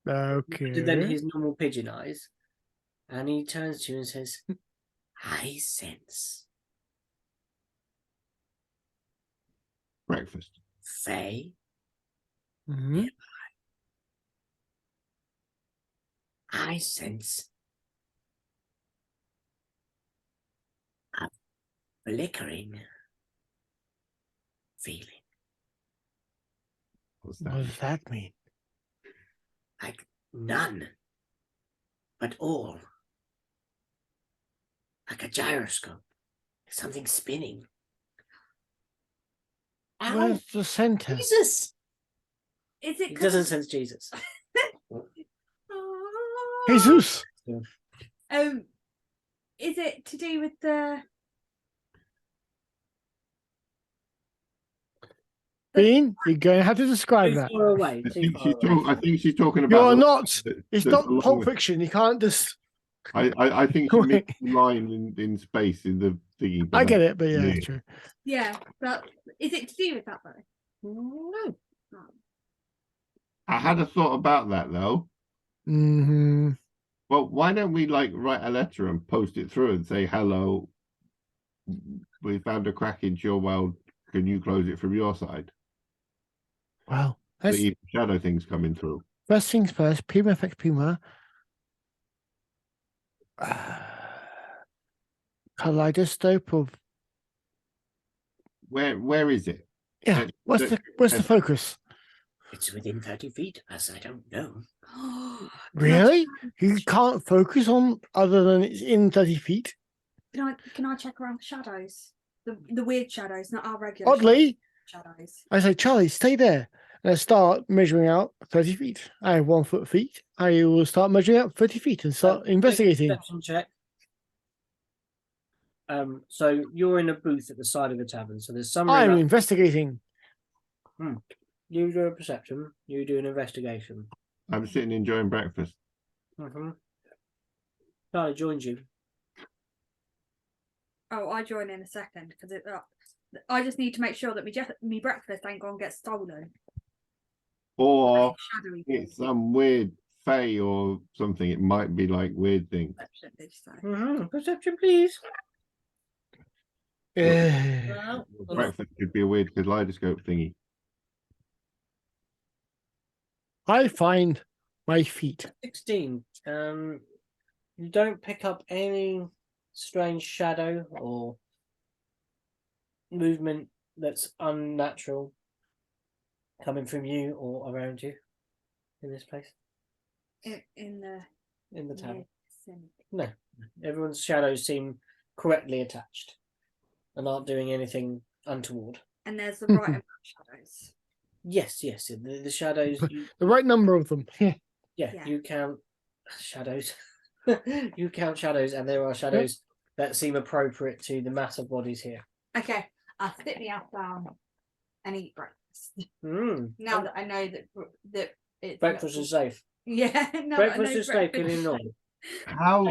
Okay. than his normal pigeon eyes, and he turns to you and says, I sense Breakfast. Faye. Mhm. I sense a flickering feeling, What's What that? does that mean? like none, but all, like a gyroscope, something spinning. Ow, Where's the center? Jesus! Is it? he 'cause doesn't of- sense Jesus. Ah. Jesus. Is it to do with the Bean, you're going to have to describe Too that. far away. I Too think far she's away. I think she's talking about. You're the not. line It's that's not along Pulp the- Fiction. You can't just. I think she means the line in space in the thingy. I get it, but yeah, it's true. Yeah, but is it to do with that though? No. I had a thought about that though. Hmm. Well, why don't we like write a letter and post it through and say, hello, we found a crack into your world. Can you close it from your side? Well, The let's, evil shadow things coming through. first things first. Puma affects Puma. Kaleidoscope of Where is it? yeah. What's the focus? It's within 30 feet, as I don't know. Really? You can't focus on other than it's in 30 feet. Can I check around the shadows? The weird shadows, not our regular Oddly, shadows. I say, Charlie, stay there. And I start measuring out 30 feet. I have 1 foot feet. I will start measuring out 30 feet and start Make a investigating. perception check. So you're in a booth at the side of the tavern. So there's some. I'm investigating. You do a perception. You do an investigation. I'm sitting enjoying breakfast. Mm-hmm. Charlie joins you. Oh, I join in a second because I just need to make sure that me breakfast ain't gonna get stolen. Or Shadowy it's some weird fae or something. It might be like weird thing. perception, did you say? Mm-hmm. Perception, please. Uh, Breakfast could be a weird kaleidoscope thingy. I find my feet. 16. You don't pick up any strange shadow or movement that's unnatural coming from you or around you in this place, In in the tavern. vicinity. No, everyone's shadows seem correctly attached and aren't doing anything untoward. And there's the right amount of shadows. Yes, the shadows. The right number of them. Yeah, Yeah. you count shadows. You count shadows, and there are shadows that seem appropriate to the mass of bodies here. Okay, I'll sit me ass down and eat breakfast. Now that I know that it's breakfast is safe. Yeah, no, Breakfast is safe in Illinois. How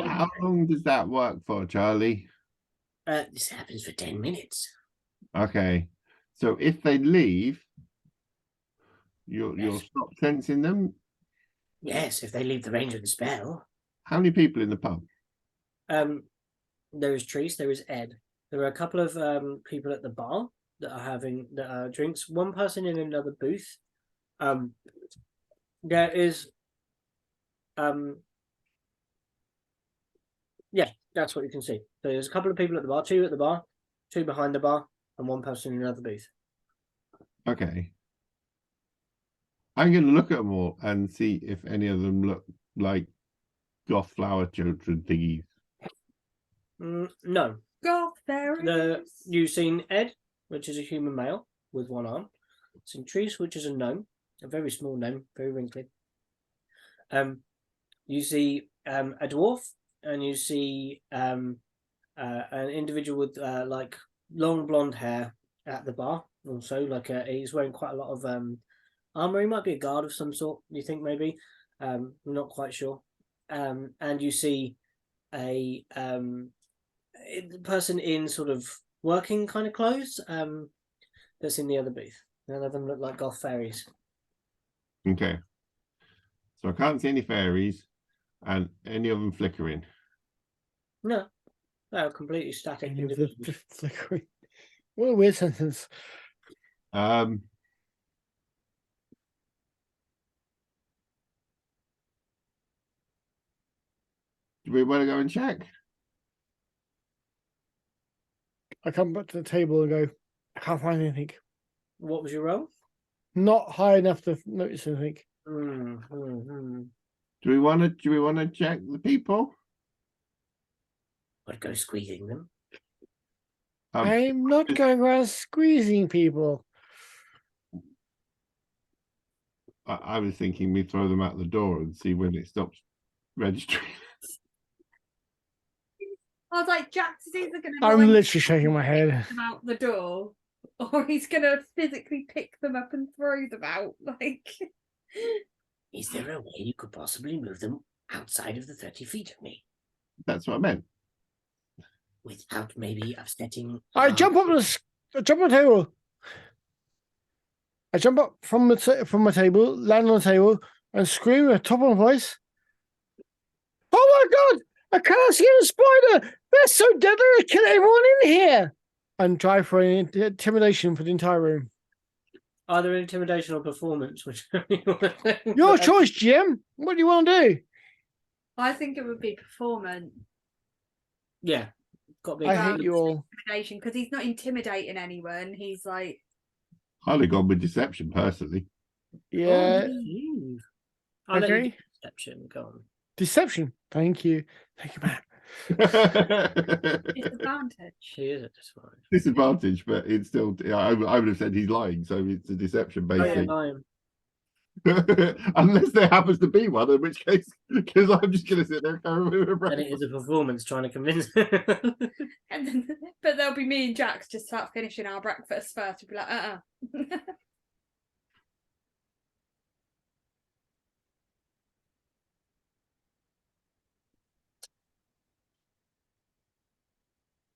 long does that work for, Charlie? This happens for 10 minutes. Okay. So if they leave, you'll stop sensing them. Yes, if they leave the range of the spell. How many people in the pub? There is Treese, there is Ed. There are a couple of people at the bar that are having drinks. One person in another booth. There is yeah, that's what you can see. So there's a couple of people at the bar, 2 at the bar, 2 behind the bar, and 1 person in another booth. Okay. I'm going to look at them all and see if any of them look like goth flower children thingies. No. Goth fairies. You've seen Ed, which is a human male with 1 arm. Seen Treese, which is a gnome, a very small gnome, very wrinkly. You see a dwarf, and you see an individual with like long blonde hair at the bar. Also, like he's wearing quite a lot of armor. He might be a guard of some sort. You think maybe? I'm not quite sure. And you see a person in sort of working kind of clothes. That's in the other booth. None of them look like goth fairies. Okay. So I can't see any fairies and any of them flickering. No, they're completely static. Any of the flickering. What a weird sentence. Do we want to go and check? I come back to the table and go, I can't find anything. What was your role? Not high enough to notice anything. Do we want to check the people? Or go squeezing them. I'm not going around squeezing people. I was thinking we throw them out the door and see when it stops registering. I was like, Jax is either going to. I'm literally shaking my head. Out the door, or he's gonna physically pick them up and throw them out. Like, Is there a way you could possibly move them outside of the 30 feet of me That's what I meant. without maybe upsetting? I jump up I jump on the table. I jump up from from my table, land on the table, and scream at the top of my voice. Oh my god! I can't see a spider! They're so deadly they kill everyone in here! And try for an intimidation for the entire room. Either intimidation or performance, which Your choice, GM. What do you want to do? I think it would be performance. Yeah, got to be. I hate you all. Intimidation, because he's not intimidating anyone. He's like, I'd have gone with deception personally. Yeah. Oh, I'll let you do deception. Go on. Deception. Thank you. Thank you, Matt. disadvantage. She is at this point. Disadvantage, but it's still. I would have said he's lying, so it's a deception Oh, yeah, basically. lying. Unless there happens to be one, in which case, because I'm just going to sit there and can't remember. And it is a performance trying to convince. And then, but there'll be me and Jax just start finishing our breakfast first. We'll be like,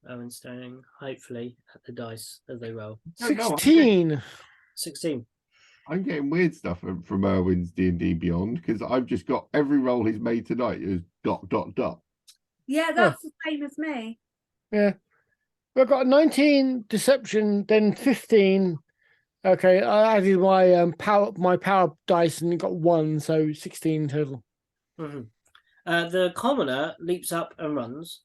Owen staring hopefully at the dice as they roll. 16. 16. I'm getting weird stuff from Erwin's D&D Beyond because I've just got every roll he's made tonight is ... yeah, that's the same as me. Yeah. I've got 19 deception, then 15. Okay, I added my power dice and got 1, so 16 total. Mm-hmm. The commoner leaps up and runs.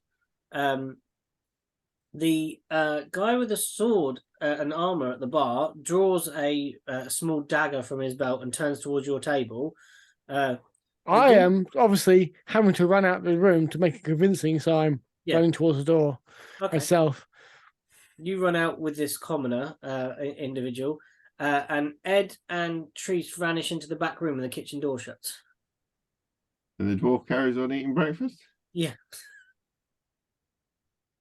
The guy with a sword and armor at the bar draws a small dagger from his belt and turns towards your table. I am obviously having to run out of the room to make it convincing, so I'm running towards the door myself. You run out with this commoner individual, and Ed and Treese vanish into the back room and the kitchen door shuts. And the dwarf carries on eating breakfast? Yeah.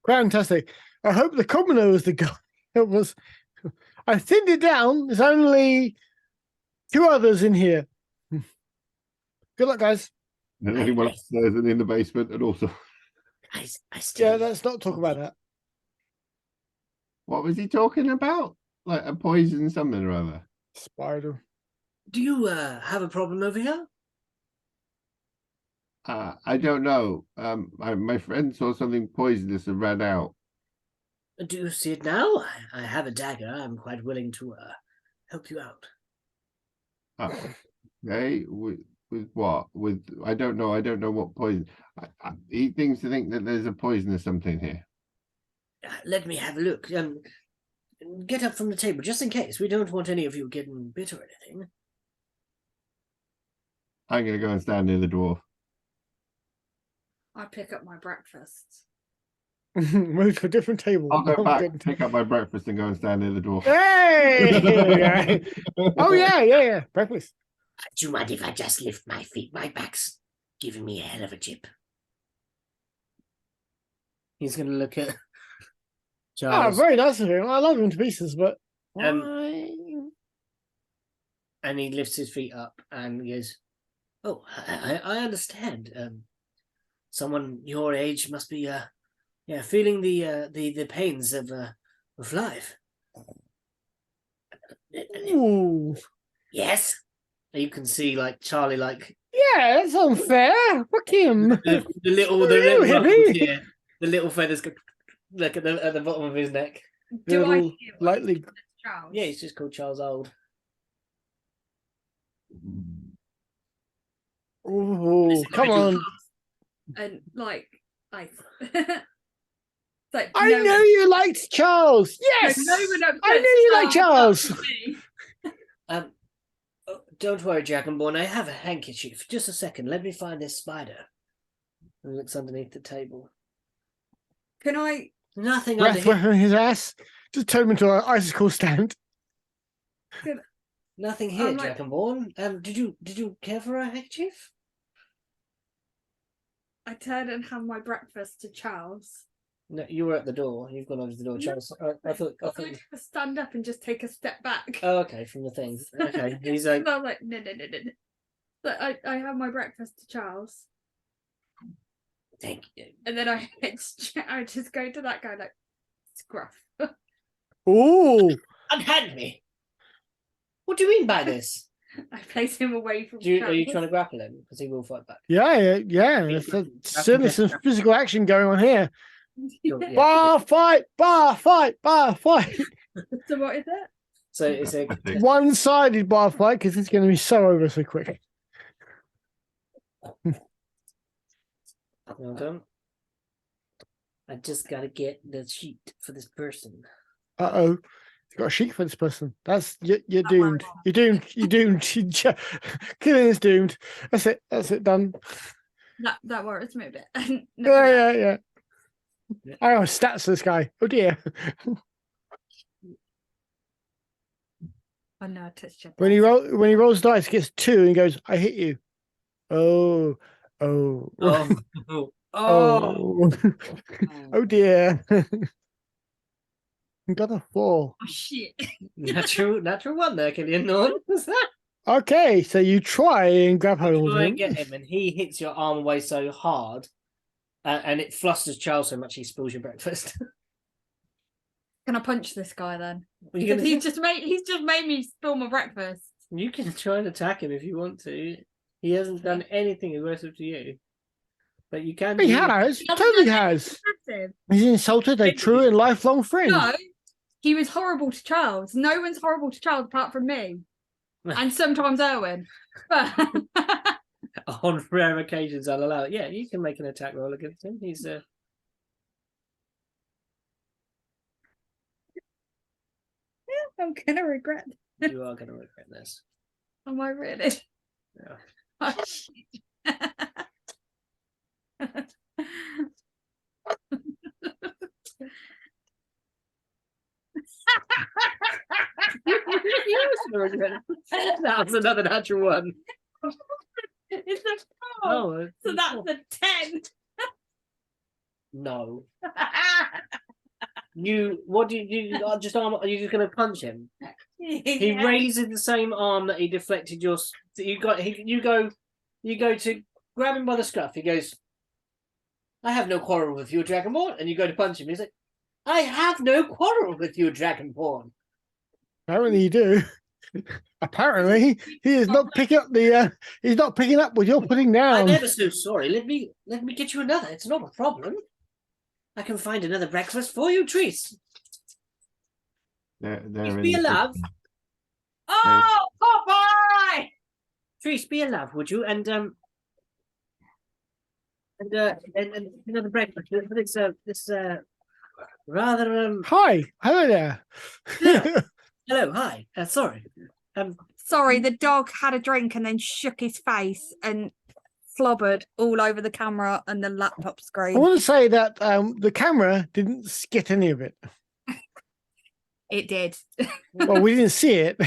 Fantastic. I hope the commoner was the guy. It was. I thinned it down. There's only 2 others in here. Good luck, guys. And anyone upstairs and in the basement, and also. I still. Yeah, let's not talk about that. What was he talking about? Like a poison something or other? Spider. Do you have a problem over here? I don't know. My friend saw something poisonous and ran out. Do you see it now? I have a dagger. I'm quite willing to help you out. Okay, with what? With I don't know. I don't know what poison. He seems to think that there's a poison or something here. Let me have a look. Get up from the table, just in case. We don't want any of you getting bit or anything. I'm going to go and stand near the dwarf. I pick up my breakfast. Move to a different table. I'll go back, pick up my breakfast and go and stand near the dwarf. Hey! Oh, yeah. Breakfast. Do you mind if I just lift my feet? My back's giving me a hell of a chip. He's going to look at Oh, Charles. very nice of him. I love him to pieces, but why? And he lifts his feet up and goes, "Oh, I understand. Someone your age must be feeling the pains of life." Ooh. Yes. You can see like Charlie, like Yeah, that's unfair. Fuck him. the little hippie. ruffles here, the little feathers go look at the bottom of his neck. Do I Little, hear lightly. Charles? Yeah, he's just called Charles Old. Oh, Listen, come Nigel. on. And like, I. I know you liked Charles. Yes. I knew you liked Charles. Don't worry, Dragonborn. I have a handkerchief. Just a second. Let me find this spider. And looks underneath the table. Can I? Nothing Breath under here. weapon in his ass. Just turn him into an icicle stand. Nothing here, I'm like- Dragonborn. Did you care for a handkerchief? I turn and hand my breakfast to Charles. No, you were at the door. You've gone over to the door, Charles. I thought. Stand up and just take a step back. Oh, okay, from the thing. Okay, he's And I was like, no. But I have my breakfast to Charles, Thank you. and then I just go to that guy like, scruff. Oh, Unhand me. What do you mean by this? I place him away from. Are you Charles. trying to grapple him? Because he will fight back. yeah. There's certainly some physical action going on here. Yeah. Bar fight. So what is it? So it's a One-sided bar fight because it's going to be so over so quick. Well done. I just gotta get the sheet for this person. Uh-oh. You've got a sheet for this person. You're doomed. You're doomed. You're doomed. Killing is doomed. That's it. Done. That worries me a bit. Yeah. I have stats for this guy. Oh dear. Oh no, I touched your When he rolls dice, he gets 2 and goes, I hit you. Oh. Oh dear. You got a 4. Oh shit. Natural one there, Killian Norn. What's that? Okay, so you try and grab hold of Try him. and get him, and he hits your arm away so hard, and it flusters Charles so much he spills your breakfast. Can I punch this guy then? What are you Because gonna he's just made me spill my breakfast. You can try and attack him if you want to. He hasn't done anything aggressive to you. But you can. He has. He Totally hasn't done has. anything He's insulted a true and lifelong friend. No, he was horrible to Charles. No one's horrible to Charles apart from me. And sometimes Erwin. On rare occasions, I'll allow it. Yeah, you can make an attack roll against him. He's I'm gonna regret. You are going to regret this. Am I really? Yeah. Oh, shit. That was another natural one. It's a 4. Oh, So that's a 10. No. What do you just arm? Are you just going to punch him? He Yeah. raises the same arm that he deflected your. You go to grab him by the scruff. He goes, "I have no quarrel with you, Dragonborn," and you go to punch him. He's like, "I have no quarrel with you, Dragonborn." Apparently you do. Apparently he is not picking up he's not picking up what you're putting down. I'm ever so sorry. Let me get you another. It's not a problem. I can find another breakfast for you, Trees. They're Be a love. Oh, Popeye! Trees, be a love, would you? And another breakfast. This rather Hi, hello there. Hello, hi. Sorry. Sorry, the dog had a drink and then shook his face and flobbered all over the camera and the laptop I screen. want to say that the camera didn't get any of it. It did. Well, we didn't see it.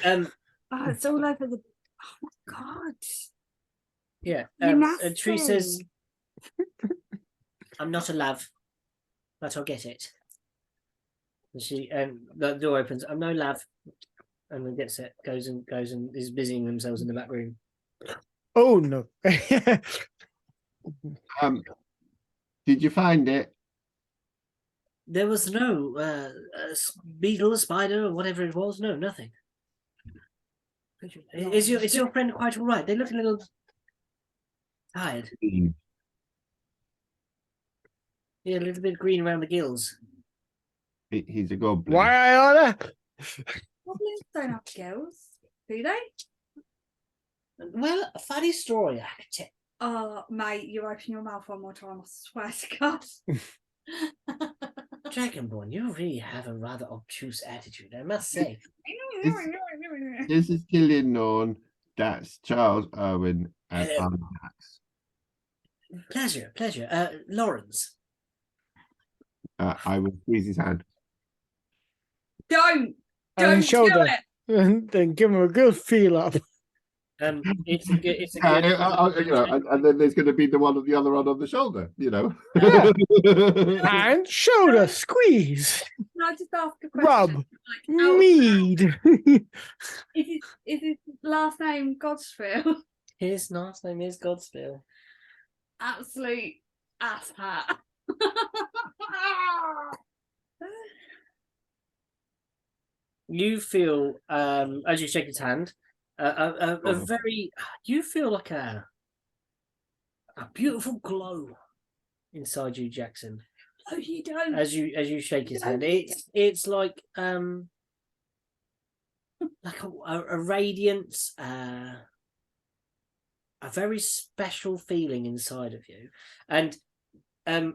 Oh, it's all over the. Oh my god! Yeah. You And Tree says, nasty. "I'm not a love, but I'll get it." And the door opens. "I'm no love," and then gets it. Goes and is busying themselves in the back room. Oh no. Did you find it? There was no beetle, spider, or whatever it was. No, nothing. Is your friend quite all right? They look a little tired. Yeah, a little bit green around the gills. He's a goblin. Why I order? Goblins don't have gills, do they? Well, a funny story, I could tell. Oh, mate, you open your mouth one more time, I swear to God. Dragonborn, you really have a rather obtuse attitude, I must say. This is Killian Norn. That's Charles Owen, and Hello. I'm Max. Pleasure. Lawrence. I will squeeze his hand. Don't And do shoulder. it. And then give him a good feel up. It's a good. It's a Yeah, good. you know, and then there's going to be the other one on the shoulder. You know. Yeah. And shoulder squeeze, Can I just ask a rub, question? Like, out of- mead. is his last name Godsfield? His last name is Godspill. Absolute asshat. You feel, as you shake his hand, a very. You feel like a beautiful glow inside you, Jackson. No, you don't. As you shake his hand, it's like a radiance, a very special feeling inside of you, and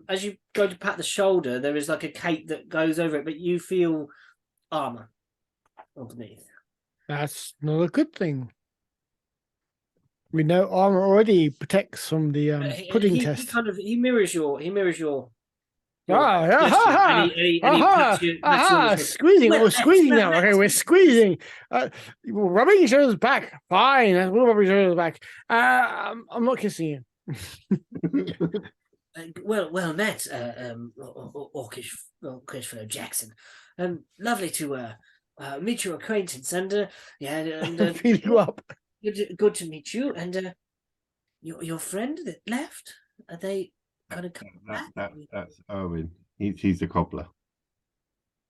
as you go to pat the shoulder, there is like a cape that goes over it, but you feel armor underneath. That's not a good thing. We know armor already protects from the pudding test. He mirrors your Ah, gesture, aha, and he pats you on the shoulder. squeezing. Well, We're squeezing now. Okay, we're excellent. squeezing. Rubbing each other's back. Fine. We'll rub each other's back. I'm not kissing you. Well, that's Orcish fellow Jackson. Lovely to meet your acquaintance, and Feel you up. good to meet you. And your friend that left, are they gonna come back? That's Owen. He's the cobbler.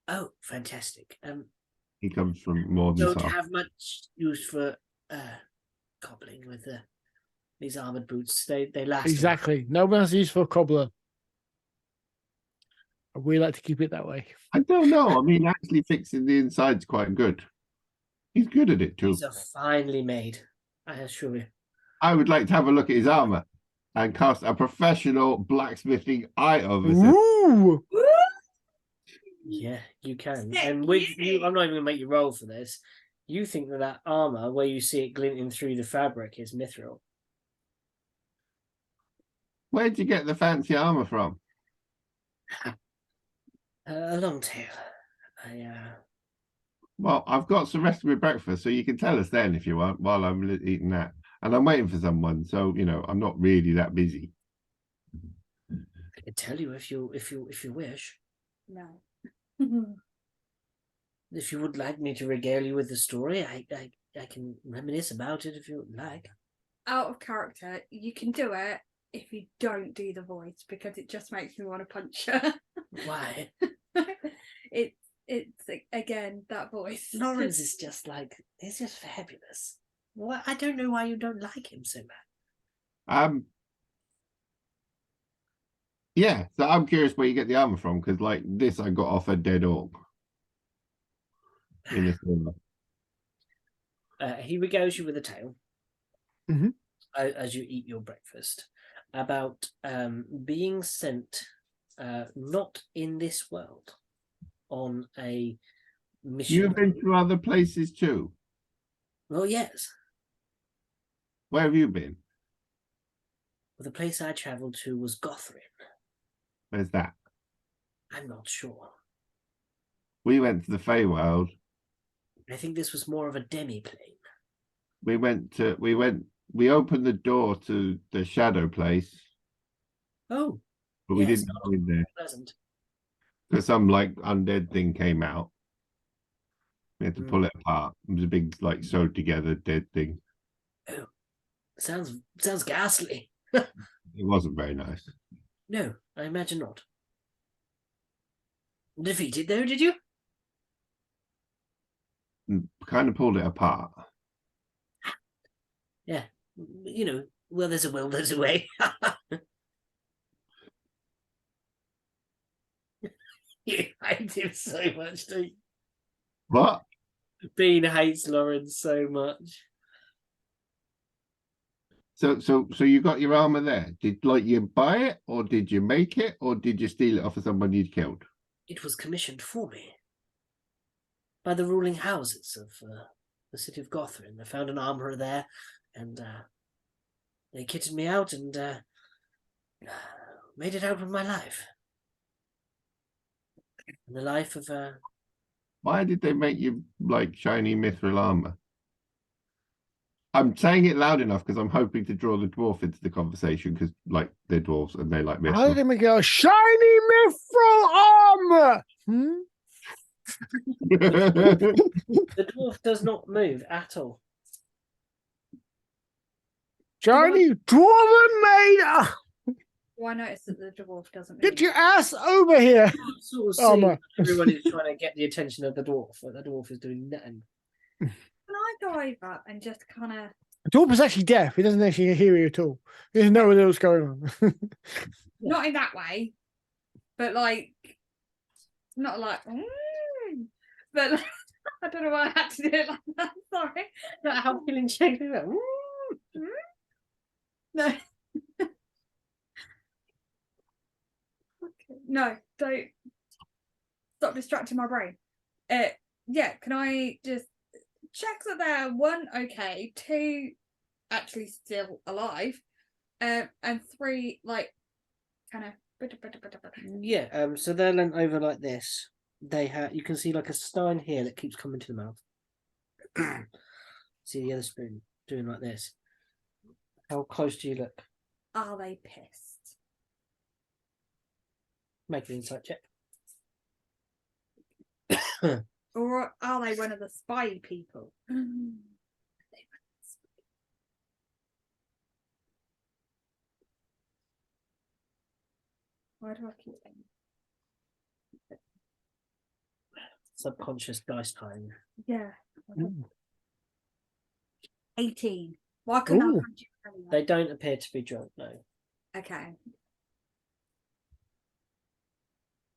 Oh, fantastic. He comes from more than Don't south. have much use for cobbling with these armored boots. They last. Exactly. No one has use for a cobbler. We like to keep it that way. I don't know. I mean, actually fixing the inside's quite good. He's good at it too. These are finely made, I assure you. I would like to have a look at his armor and cast a professional blacksmithing eye over it. Ooh. Yeah, you can. And with you, I'm not even going to make you roll for this. You think that armor, where you see it glinting through the fabric, is mithril. Where'd you get the fancy armor from? A long tale. Well, I've got some rest of my breakfast, so you can tell us then if you want while I'm eating that. And I'm waiting for someone, so you know I'm not really that busy. I can tell you if you wish. No. If you would like me to regale you with the story, I can reminisce about it if you would like. Out of character, you can do it if you don't do the voice because it just makes me want to punch her. Why? It's again that voice. Lawrence is just he's just fabulous. Well, I don't know why you don't like him so much. Yeah, so I'm curious where you get the armor from, because like this I got off a dead orc. In He regales you with a tale as you eat your breakfast about being sent not in this world on a mission. You've been to other places too. Well, yes. Where have you been? Well, the place I travelled to was Gothrin. Where's that? I'm not sure. We went to the Feywild. I think this was more of a demi-plane. We opened the door to the shadow place. Oh. But we didn't go in there. Pleasant. Because some like undead thing came out. We had to pull it apart. It was a big like sewed together dead thing. Oh. Sounds ghastly. It wasn't very nice. No, I imagine not. Defeated though, did you? Kind of pulled it apart. Yeah. You know, well, there's a will, there's a way. You hate him so much, don't you? What? Bean hates Lawrence so much. So you got your armor there. Did you buy it, or did you make it, or did you steal it off of someone you'd killed? It was commissioned for me by the ruling houses of the city of Gothrin. I found an armorer there, and they kitted me out and made it out with my life. And the life of Why did they make you like shiny mithril armor? I'm saying it loud enough because I'm hoping to draw the dwarf into the conversation because, like, they're dwarves and they like I'm mithril. gonna go shiny mithril armor. The dwarf does not move at all. Shiny dwarven maid. Do I notice that the dwarf doesn't move? Get your ass over here. Sort of Armor. everyone is trying to get the attention of the dwarf, but the dwarf is doing nothing. Can I go over and just kind of... The dwarf is actually deaf. He doesn't actually hear you at all. He doesn't know what's going on. Not in that way, but like... Not like... but like, I don't know why I had to do it like that. Sorry. That how feeling check it out. No. Okay. No, don't stop distracting my brain. Yeah, can I just check that they're one, okay, two, actually still alive, and three, like, kind of. Yeah, so they're leant over like this. They have, you can see like a stein here that keeps coming to the mouth. See the other spoon doing like this. How close do you look? Are they pissed? Make an insight check. Or are they one of the spy people? Why do I keep saying? Subconscious dice time. Yeah. Ooh. 18. Why couldn't I Ooh. punch it earlier? They don't appear to be drunk, no. Okay.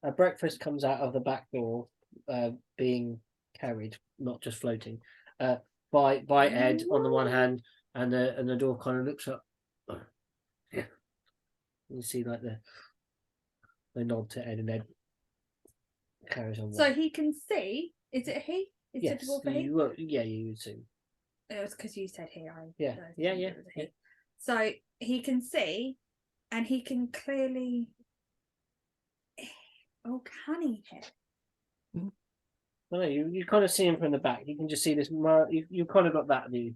A breakfast comes out of the back door, being carried, not just floating, by Ed on the one hand, and the door kind of looks up. Yeah. You see like they nod to Ed, and Ed carries on. So he can see. Is it he? Is yes, it dwarf a he? you would assume. It was because you said he. Yeah. It was a he. So he can see, and he can clearly. Oh, can he hit? Well, no, you kind of see him from the back. You can just see this. You kind of got that view.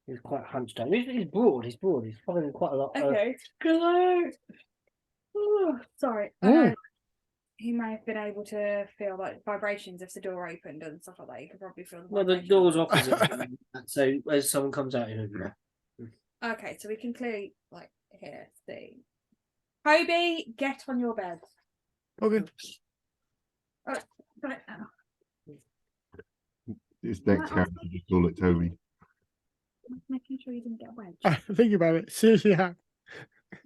He's quite hunched down. He's broad. He's following quite a lot. Okay. Hello. Oh, sorry. I know he may have been able to feel like vibrations if the door opened and stuff like that. You could probably feel the Well, the vibrations. door's opposite. So as someone comes out, Okay, so we can clearly like hear, see. Hobie, get on your bed. Okay. Right now. This next character, just call it Toby. Making sure you didn't get a wedge. Think about it. Seriously, have.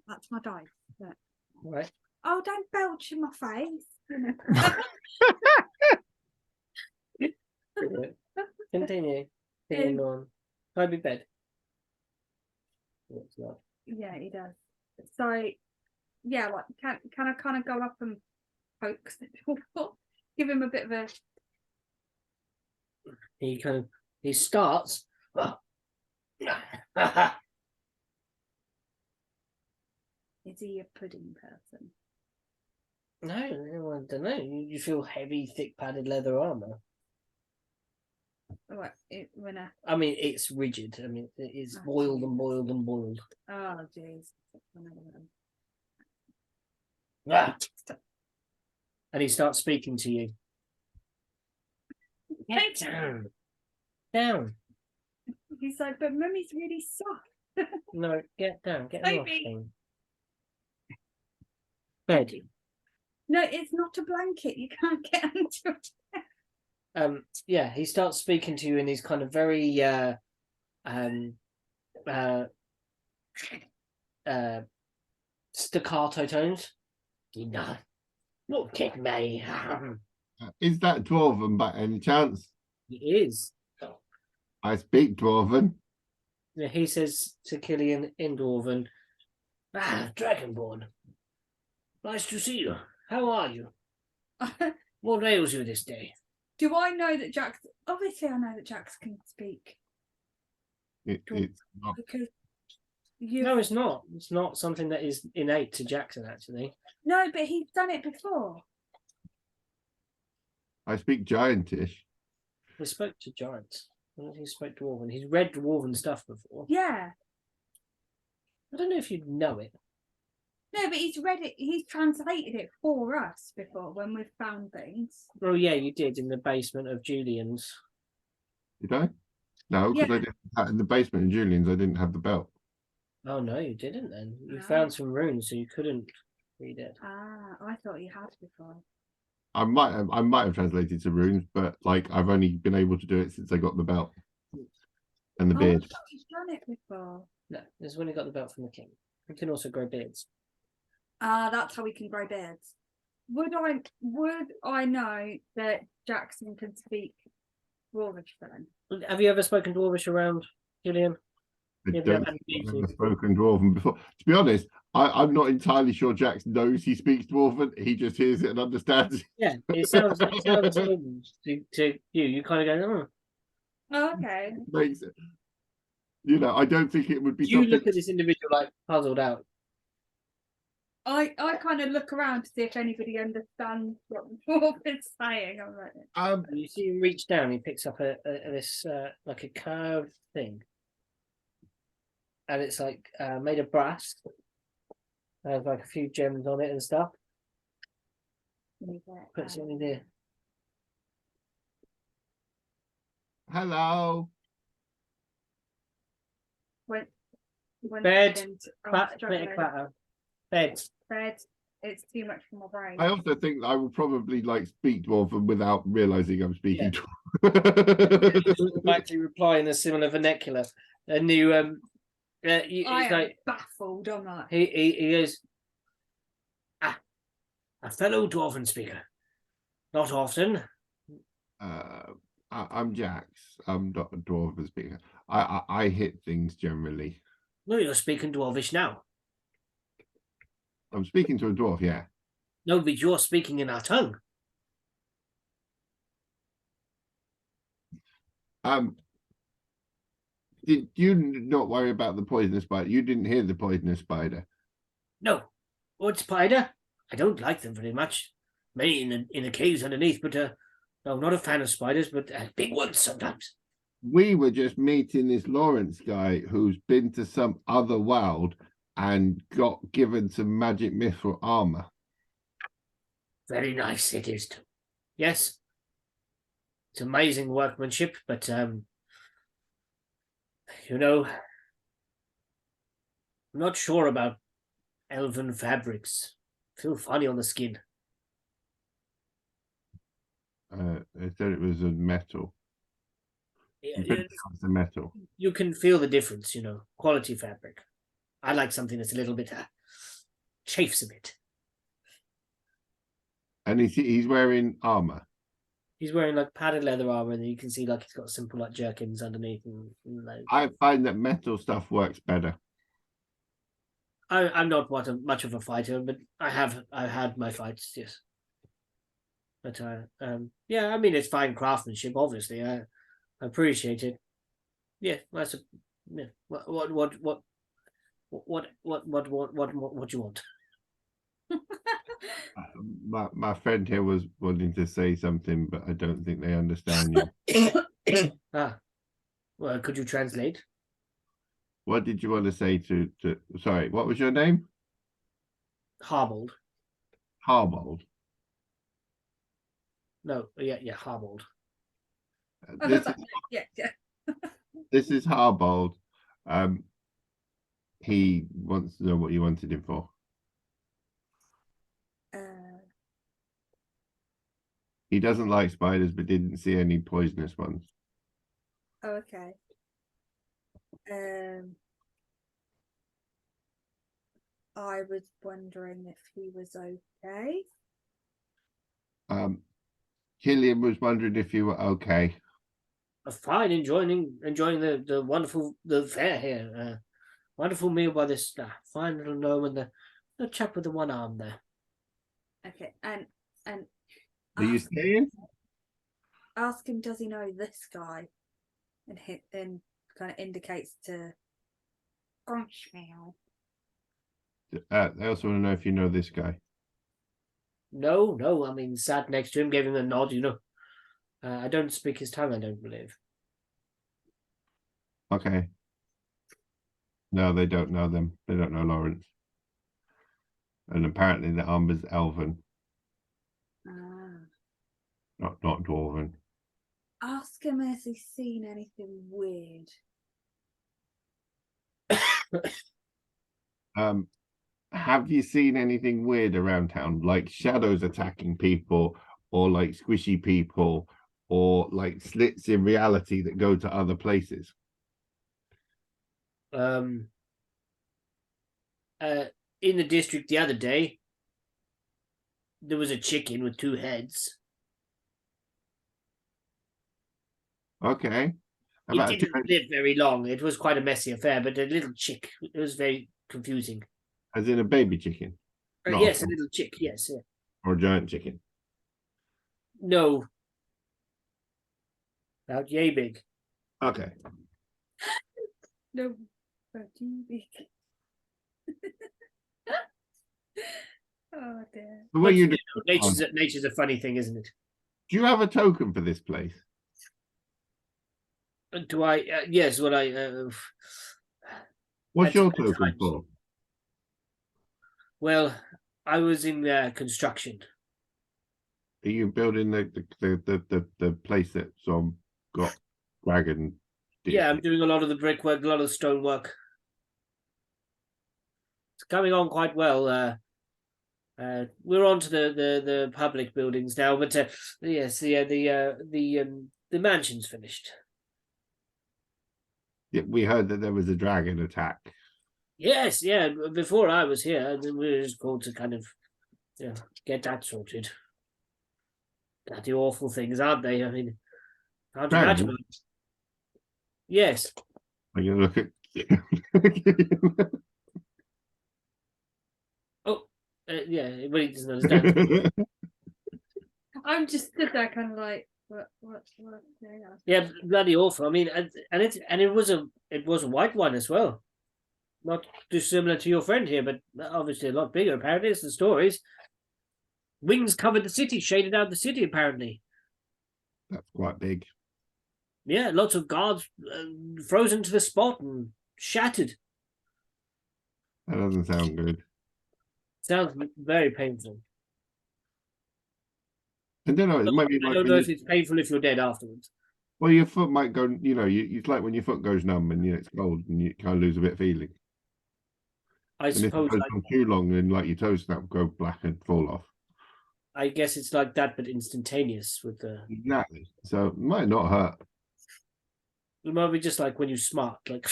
That's my dice. Look. right? Oh, don't belch in my face. Continue. Continue on. Hobie bed. What's that? Yeah, he does. So, yeah, like can I kind of go up and poke the door? Give him a bit of a. He starts. Is he a pudding person? No, I don't know. You feel heavy, thick padded leather armor. What? When I. I mean, it's rigid. I mean, it is boiled and boiled and boiled. Oh, jeez. And he starts speaking to you. Get down. Down. He's like, but Mummy's really soft. No, get down. Get Baby. off thing. Bed. No, it's not a blanket. You can't get into it. Yeah, he starts speaking to you in these kind of very staccato tones. No, look at me. Is that Dwarven by any chance? He is. I speak Dwarven. Yeah, he says to Killian in Dwarven, Dragonborn. nice to see you. How are you? What ails you this day? Do I know that Jax? Obviously, I know that Jax can speak It's not. because you. No, it's not. It's not something that is innate to Jackson, actually. No, but he's done it before. I speak Giantish. We spoke to giants. I don't think he spoke Dwarven. He's read Dwarven stuff before. Yeah. I don't know if you'd know it. No, but he's read it. He's translated it for us before when we've found things. Oh yeah, you did in the basement of Julian's. Did I? No, because Yeah. I didn't. In the basement in Julian's, I didn't have the belt. Oh no, you didn't then. You Ah. found some runes, so you couldn't read it. Ah, I thought you had before. I might have translated some runes, but like I've only been able to do it since I got the belt and the Oh, I beard. thought you'd done it before. No, this is when he got the belt from the king. He can also grow beards. Ah, that's how we can grow beards. Would I know that Jackson can speak Dwarvish then? Have you ever spoken Dwarvish around, Julian? I Yeah, don't but think I've ever spoken Dwarven before. To be honest, I'm not entirely sure Jax knows he speaks Dwarven. He just hears it and understands it. Yeah, it sounds strange to you. You kind of go, Oh, okay. Makes it. You know, I don't think it would be You something. look at this individual like puzzled out. I kind of look around to see if anybody understands what Dwarf is saying. I'm like, And you see him reach down. He picks up this like a curved thing, and it's like made of brass. Has like a few gems on it and stuff. Puts it in there. Hello. when Bed, seconds, I'm Bit of struggling. clatter. Bed. Bed. It's too much for my brain. I also think that I will probably like speak Dwarven without realizing I'm speaking You Dwarven. actually reply in a similar vernacular, and you I he's am like baffled on that. he goes, a fellow Dwarven speaker. Not often. I'm Jax. I'm not a Dwarven speaker. I hit things generally. No, you're speaking Dwarvish now. I'm speaking to a dwarf, yeah. No, but you're speaking in our tongue. Did you not worry about the poisonous spider? You didn't hear the poisonous spider. No. What spider? I don't like them very much. Many in the caves underneath, but no, not a fan of spiders, but big ones sometimes. We were just meeting this Lawrence guy who's been to some other world and got given some magic mithril armor. Very nice it is too. Yes. It's amazing workmanship, but you know, I'm not sure about elven fabrics. Feel funny on the skin. They said it was a metal. You said it was a metal. You can feel the difference, you know, quality fabric. I like something that's a little bit chafes a bit. And he's wearing armor. He's wearing like padded leather armor, and you can see like he's got simple like jerkins underneath. And like... I find that metal stuff works better. I'm not much of a fighter, but I've had my fights, yes. But yeah, I mean it's fine craftsmanship. Obviously, I appreciate it. Yeah, that's a yeah. What you want? My friend here was wanting to say something, but I don't think they understand you. Well, could you translate? What did you want to say to sorry, what was your name? Harbold. Harbold. No, yeah, Harbold. Yeah. This is Harbold. He wants to know what you wanted him for. He doesn't like spiders, but didn't see any poisonous ones. Okay. I was wondering if he was okay. Killian was wondering if you were okay. Fine, enjoying the wonderful fair here. Wonderful meal by this fine little gnome and the chap with the one arm there. Okay, and Are you staying? ask him, does he know this guy? And kind of indicates to Grunchmeow. They also want to know if you know this guy. No, I mean, sat next to him, gave him a nod, you know. I don't speak his tongue, I don't believe. Okay. No, they don't know them. They don't know Lawrence. And apparently the armor's elven, Ah. not dwarven. Ask him if he's seen anything weird. Have you seen anything weird around town, like shadows attacking people, or like squishy people, or like slits in reality that go to other places? In the district the other day, there was a chicken with 2 heads. Okay. How It about didn't live very long. It was quite a messy affair, but a little chick. It was very confusing. as in a baby chicken? Not Yes, a little chick. Yes. Yeah. or a giant chicken? No. About yay big. Okay. No, but too big. Oh dear. The way But, you you do, know, nature's a funny thing, isn't it? do you have a token for this place? Do I? Yes. What I? What's At your times. token for? Well, I was in construction. Are you building the place that's got dragon? Yeah, I'm doing a lot of the brickwork, a lot of the stonework. It's coming on quite well. We're on to the public buildings now, but yes, the mansion's finished. Yeah, we heard that there was a dragon attack. Yes, yeah. Before I was here, we were just called to kind of, get that sorted. Bloody awful things, aren't they? I mean, can't Dragon? imagine. Yes. Are you look at? Yeah, but he doesn't understand. I'm just stood there kind of like, what? Yeah, bloody awful. I mean, and it was a white one as well. Not dissimilar to your friend here, but obviously a lot bigger. Apparently, it's the stories. Wings covered the city, shaded out the city. Apparently, That's quite big. yeah, lots of guards frozen to the spot and shattered. That doesn't sound good. Sounds very painful. I don't know. It might be I like don't know if it's painful if you're dead afterwards. well, your foot might go. You know, it's like when your foot goes numb and it's cold and you kind of lose a bit of feeling. I And if it suppose. goes on too long, then like your toes snap, go black and fall off. I guess it's like that, but instantaneous with the. Exactly. So it might not hurt. It might be just like when you smart, like,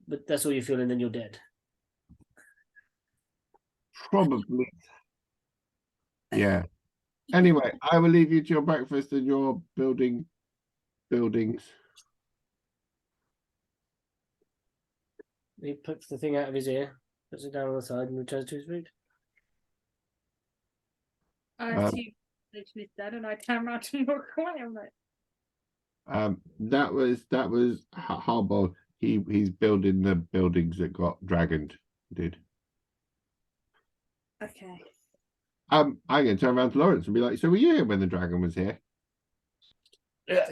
but that's all you feel, and then you're dead. Probably. Yeah. Anyway, I will leave you to your breakfast and your buildings. He puts the thing out of his ear, puts it down on the side, and returns to his food. I see literally dead, and I turn around and walk away. I'm like, That was Harbour. He's building the buildings that got dragoned. Did. okay. I'm gonna turn around to Lawrence and be like, so were you here when the dragon was here?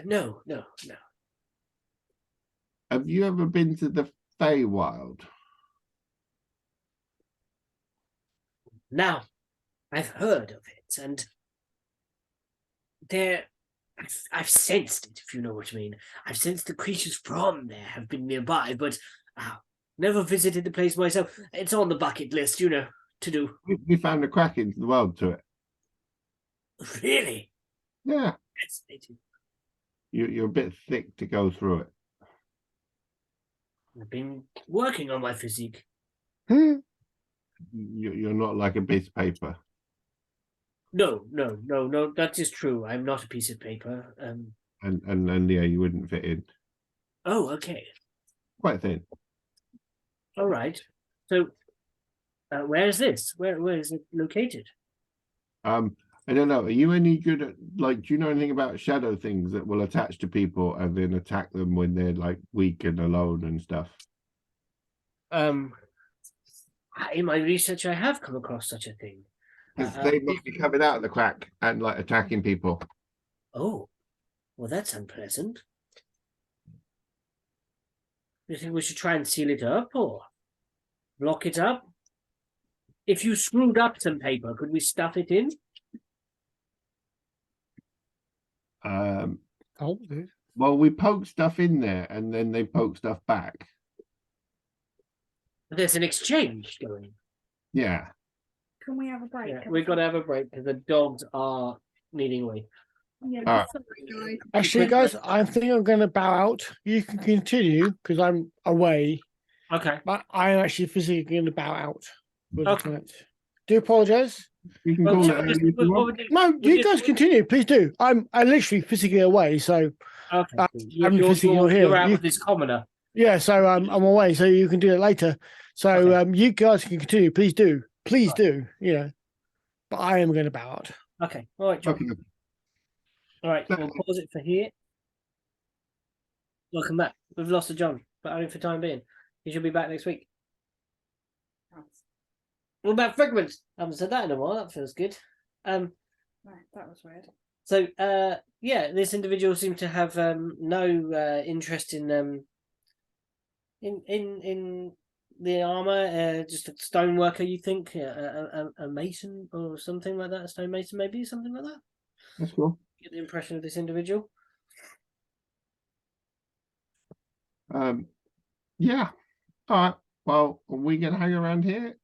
No. Have you ever been to the Feywild? Now, I've heard of it, and I've sensed it, if you know what I mean. I've sensed the creatures from there have been nearby, but never visited the place myself. It's on the bucket list, to do. We found a crack into the world to it. Really? Yeah. Fascinating. You're a bit thick to go through it. I've been working on my physique. You're not like a piece of paper. No, that is true. I'm not a piece of paper. And yeah, you wouldn't fit in. Oh, okay. Quite thin. All right. So, where is this? Where is it located? I don't know. Are you any good at do you know anything about shadow things that will attach to people and then attack them when they're like weak and alone and stuff? In my research, I have come across such a thing. Because they might be coming out of the crack and like attacking people. Oh, well, that's unpleasant. you think we should try and seal it up or lock it up? If you screwed up some paper, could we stuff it in? Oh, Well, we poke stuff in there, and then they poke stuff back. There's an exchange going. Yeah. Can we have a break? Yeah, we've got to have a break because the dogs are needing a wee. Yeah, Alright. sorry, guys. actually, guys, I think I'm going to bow out. You can continue because I'm away, Okay. but I'm actually physically going to bow out. For Okay. tonight. Do apologize. You can Well, call it just- early if you what want. would you- No, would you guys continue. Please do. I'm literally physically away, so Okay. I'm You're, physically not here. you're out You- with this commoner. yeah. So I'm away, so you can do it later. So Okay. you guys can continue. Please do. Please do. You know, but I am going to bow out. Okay. All right, John. Okay. All right. So- We'll pause it for here. Welcome back. We've lost to John, but only for the time being. He should be back next week. What about Fragments? I haven't said that in a while. That feels good. Right, that was weird. So, yeah, this individual seems to have no interest in the armor. Just a stone worker, you think? A mason or something like that? A stone mason, maybe something like that. That's cool. Get the impression of this individual. Yeah. All right. Well, are we gonna hang around here?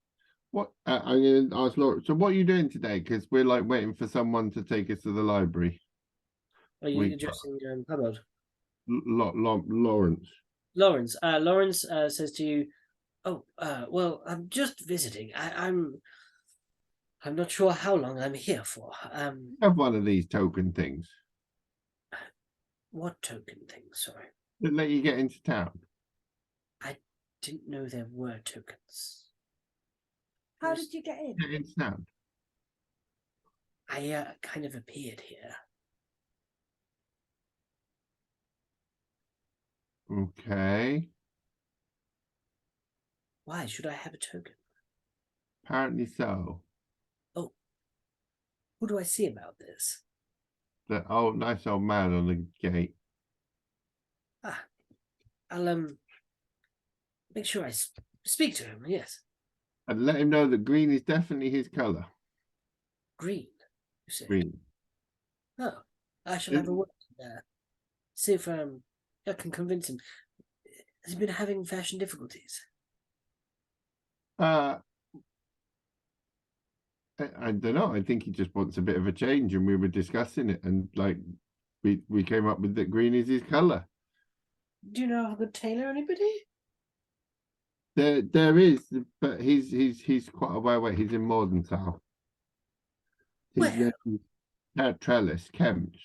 What? I'm gonna ask Laura. So, what are you doing today? Because we're like waiting for someone to take us to the library. Are you Wait. addressing Hubbard? Lawrence. Lawrence. Lawrence says to you, "Oh, well, I'm just visiting. I'm not sure how long I'm here for. Have one of these token things What token thing? Sorry, that let you get into town. didn't know there were tokens. How did you get in? Get into town. I kind of appeared here. Okay. Why should I have a token? Apparently so. Who do I see about this? The nice old man on the gate. I'll make sure I speak to him. Yes, And let him know that green is definitely his color. green. You said. Green. Oh, I shall have a word there. See if I can convince him. Has he been having fashion difficulties? I don't know. I think he just wants a bit of a change, and we were discussing it, and like we came up with that green is his color. Do you know a good tailor? Anybody? There is, but he's quite a way away. He's in Mordenthal. Where? Trellis, Kent.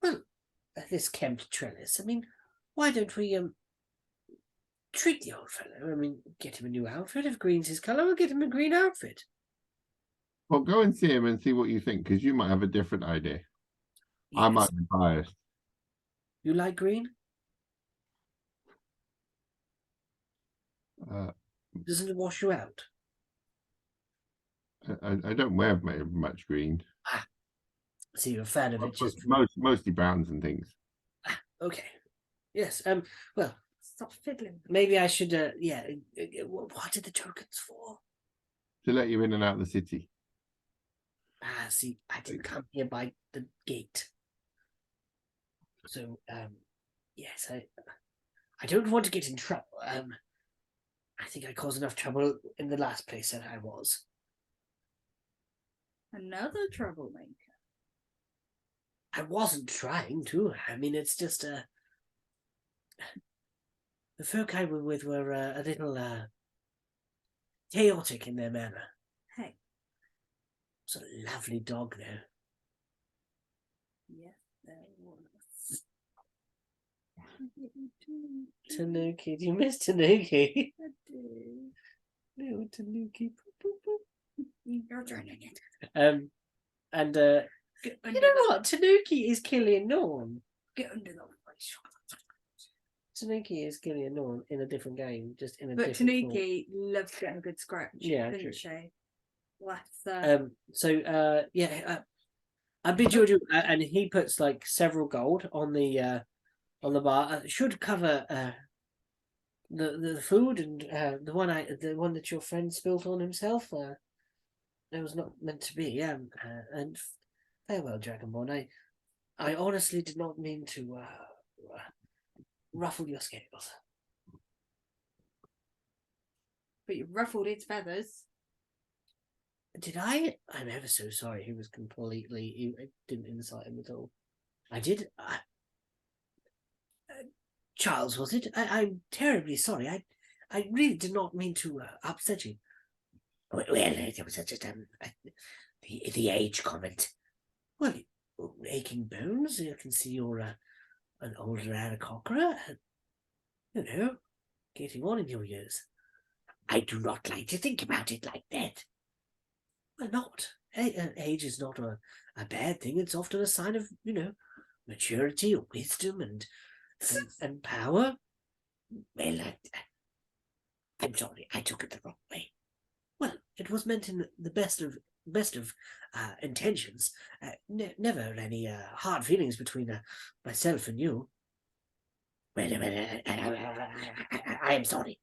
Well, this Kempt trellis. I mean, why don't we treat the old fellow? I mean, get him a new outfit. If green's his colour, we'll get him a green outfit. Well, go and see him and see what you think, because you might have a different idea. I Yes. might be biased. You like green? Doesn't it wash you out? I don't wear much green. So you're a fan of it, just Mostly browns and things. okay. Yes. Well, Stop fiddling. maybe I should. Yeah. What are the tokens for? To let you in and out of the city. See, I didn't come here by the gate. So, yes, I don't want to get in trouble. I think I caused enough trouble in the last place that I was. Another troublemaker. I wasn't trying to. I mean, it's just the folk I were with were a little chaotic in their manner. Hey, It's a lovely dog, though. yes, there was. Tanuki, do you miss Tanuki? I do. Little Tanuki. You're turning it. And Get you under know the- what? Tanuki is Killian Norn. Get under the face. Tanuki is Killian Norn in a different game, just in a But different form. Tanuki loves getting a good scratch. Yeah, didn't true. she? Bless Yeah, I bid you adieu, and he puts like several gold on the on the bar should cover the food and the one that your friend spilt on himself. It was not meant to be. And farewell, Dragonborn. I honestly did not mean to ruffle your scales. But you ruffled its feathers. Did I? I'm ever so sorry. He was completely. It didn't incite him at all. I did. Charles, was it? I'm terribly sorry. I really did not mean to upset you. Well, it was just the age comment. Well, aching bones. You can see you're an older Aarakocra. You know, getting on in your years. I do not like to think about it like that. Well, not. Age is not a bad thing. It's often a sign of, maturity or wisdom and power. Well, I'm sorry, I took it the wrong way. Well, it was meant in the best of intentions. Never any hard feelings between myself and you. Well, I am sorry.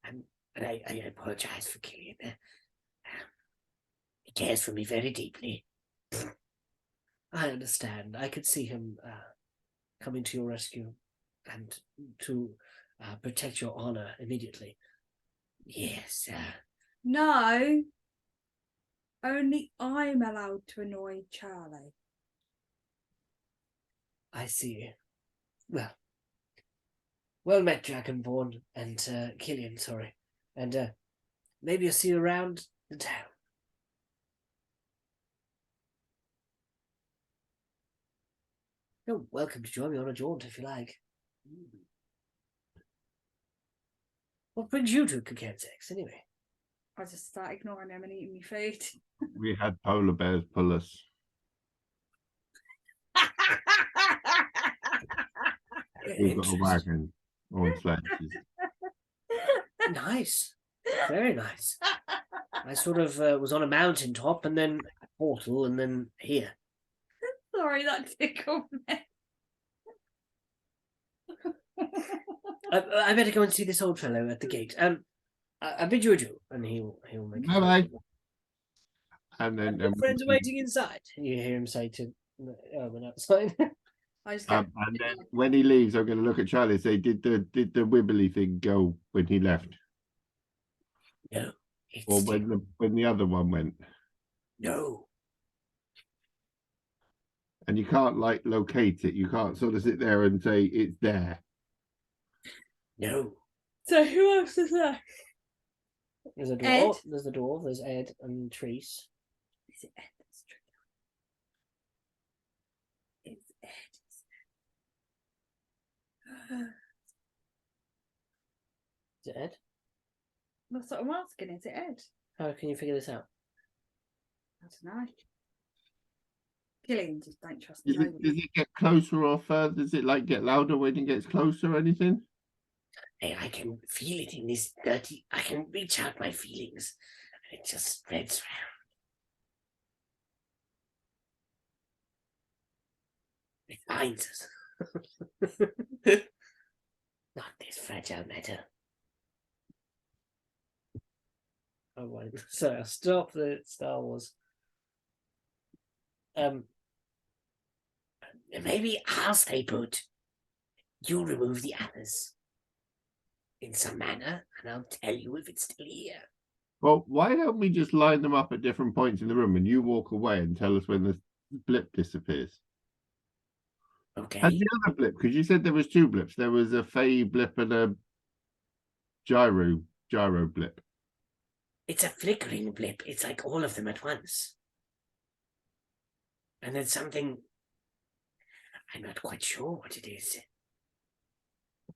And I apologize for Killian. He cares for me very deeply. I understand. I could see him coming to your rescue and to protect your honor immediately. Yes. No. Only I'm allowed to annoy Charlie. I see. Well met, Dragonborn and Killian, sorry. And maybe I'll see you around the town. You're welcome to join me on a jaunt if you like. What brings you to Coquette's anyway? I just start ignoring him and eating my food. We had polar bears pull us. We've got a wagon on sledges. Nice. Very nice. I sort of was on a mountaintop and then a portal and then here. Sorry, that tickled me. I better go and see this old fellow at the gate. I bid you adieu, and he'll make. Bye-bye. And then Friends are waiting inside. And you hear him say to Erwin outside. I just go, and then when he leaves, I'm going to look at Charlie and say, "Did the wibbly thing go when he left, No. or when the other one went?" No. And you can't locate it. You can't sort of sit there and say it's there. No. so who else is there? There's a dwarf. Ed? There's the dwarf. There's Ed and Treese. Is it Ed? That's true. It's Ed. Is it Ed? That's what I'm asking. Is it Ed? How can you figure this out? I don't know. Killian just don't trust Does nobody. it get closer or further? Does it get louder when it gets closer or anything? Hey, I can feel it in this dirty. I can reach out my feelings. And it just spreads around. It finds us. Not this fragile matter. Oh wait, sorry, I'll stop the Star Wars. Maybe I'll stay put. You remove the others in some manner, and I'll tell you if it's still here. Well, why don't we just line them up at different points in the room and you walk away and tell us when the blip disappears? Okay. And the other blip, because you said there was two blips. There was a Fey blip and a gyro blip. It's a flickering blip. It's like all of them at once. And then something. I'm not quite sure what it is.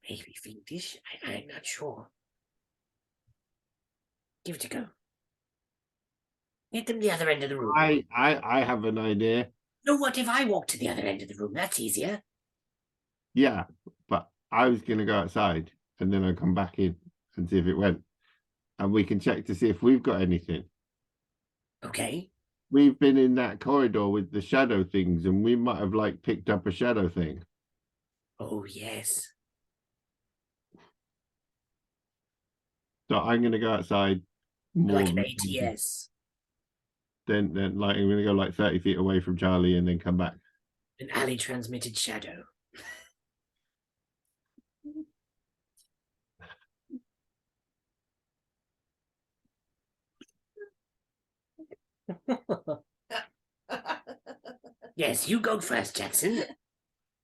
Maybe fiendish. I'm not sure. Give it a go. Get them to the other end of the room. I have an idea. No, what if I walk to the other end of the room? That's easier. Yeah, but I was going to go outside and then I'll come back in and see if it went. And we can check to see if we've got anything. Okay. We've been in that corridor with the shadow things and we might have picked up a shadow thing. Oh, yes. So I'm going to go outside more Like an than ATS. then like I'm going to go like 30 feet away from Charlie and then come back. An alley transmitted shadow. Yes, you go first, Jackson.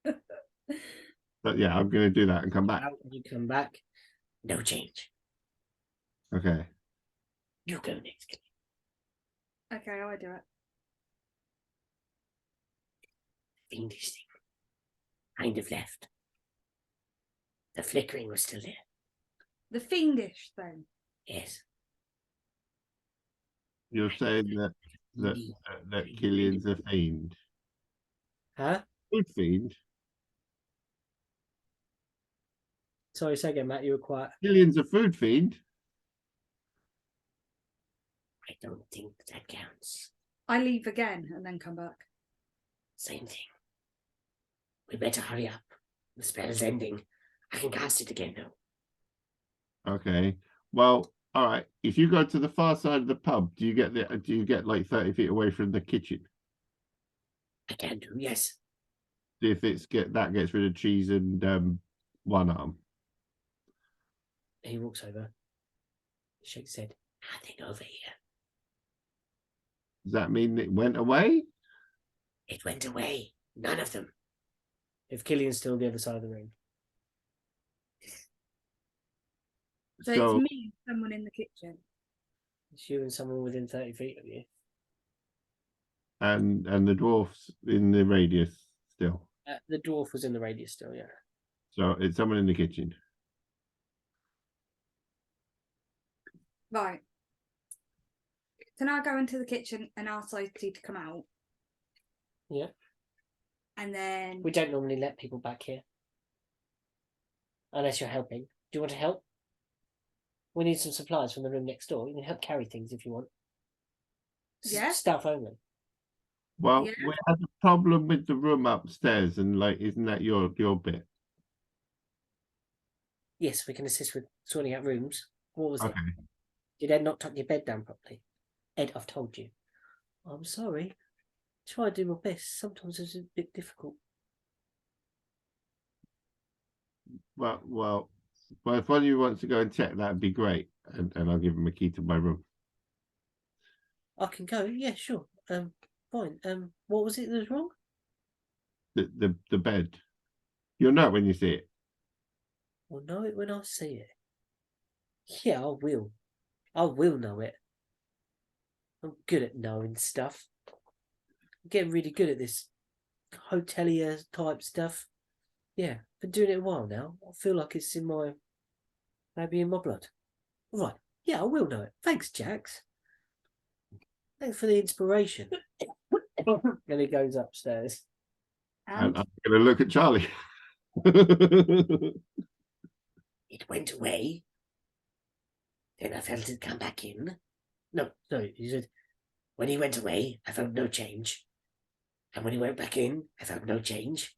But yeah, I'm going to do that and come back. Out and you come back. No change. Okay. You go next. Okay, I do it. Fiendish thing. Kind of left. The flickering was still there. The fiendish thing. Yes. You're saying that Killian's a fiend. Huh? Food fiend? Sorry, say again, Matt. You were quiet. Killian's a food fiend? I don't think that counts. I leave again and then come back. Same thing. We better hurry up. The spell's ending. I can cast it again now. Okay. Well, all right. If you go to the far side of the pub, do you get like 30 feet away from the kitchen? I can do, yes. If that gets rid of cheese and one arm. He walks over. Shakes his head. Nothing over here. Does that mean it went away? It went away. None of them. If Killian's still on the other side of the room. So it's me, someone in the kitchen. It's you and someone within 30 feet of you. and the dwarfs in the radius still. The dwarf was in the radius still, yeah. So it's someone in the kitchen. Right. Can I go into the kitchen and ask Sophie to come out? Yeah. And then... We don't normally let people back here. Unless you're helping. Do you want to help? We need some supplies from the room next door. You can help carry things if you want. Yeah. Stuff only. Well, Yeah. we had a problem with the room upstairs, and like, isn't that your bit? Yes, we can assist with sorting out rooms. What was it? Okay. Did Ed not tuck your bed down properly? Ed, I've told you. I'm sorry. Try to do my best. Sometimes it's a bit difficult. Well, if one of you wants to go and check, that'd be great, and I'll give him a key to my room. I can go. Yeah, sure. Fine. What was it that was wrong? The bed. You'll know it when you see it. I'll know it when I see it. Yeah, I will. I will know it. I'm good at knowing stuff. I'm getting really good at this hotelier type stuff. Yeah, been doing it a while now. I feel like it's maybe in my blood. Right. Yeah, I will know it. Thanks, Jax. Thanks for the inspiration. And he goes upstairs. And I'm going to look at Charlie. It went away. Then I felt it come back in. No, sorry, he said, when he went away, I felt no change. And when he went back in, I felt no change.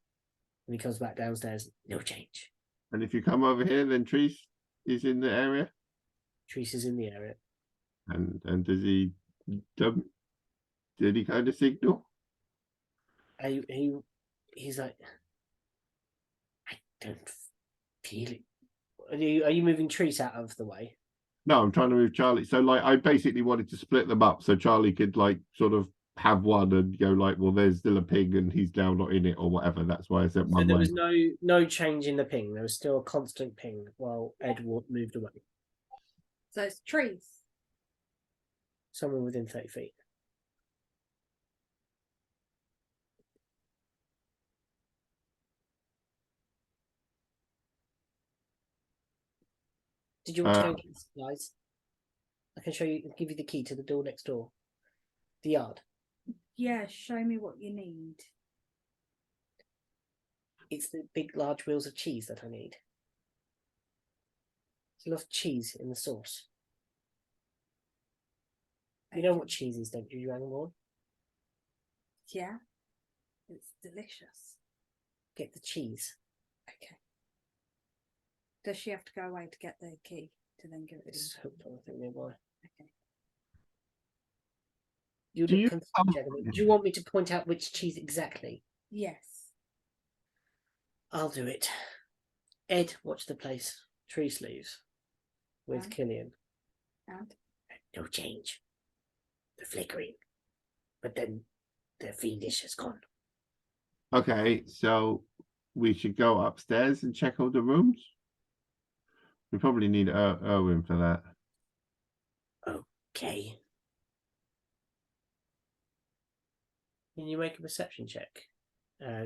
When he comes back downstairs, No change. And if you come over here, then Treese is in the area. Treese is in the area. And did he kind of signal? He's like, I don't feel it. are you moving Treese out of the way? No, I'm trying to move Charlie. So like, I basically wanted to split them up so Charlie could like sort of have one and go like, well, there's still a ping and he's now not in it or whatever. That's why I said So one there way. was no change in the ping. There was still a constant ping while Ed moved away. So it's trees. Someone within 30 feet. Did you want to go get the supplies? I can show you, give you the key to the door next door. The yard. Yeah, show me what you need. It's the big, large wheels of cheese that I need. There's a lot of cheese in the sauce. You know what cheese is, don't you, Angmore? Yeah, it's delicious. Get the cheese. Okay. Does she have to go away to get the key to then give it to It's you? hooked on, I think, nearby. Okay. You Do look you- confused, Jeremy. Do you want me to point out which cheese exactly? Yes. I'll do it. Ed, watch the place. Tree sleeves. With And? Killian. And No change. The flickering. But then the fiendish has gone. Okay, so we should go upstairs and check all the rooms. We probably need Erwin for that. Okay. Can you make a perception check?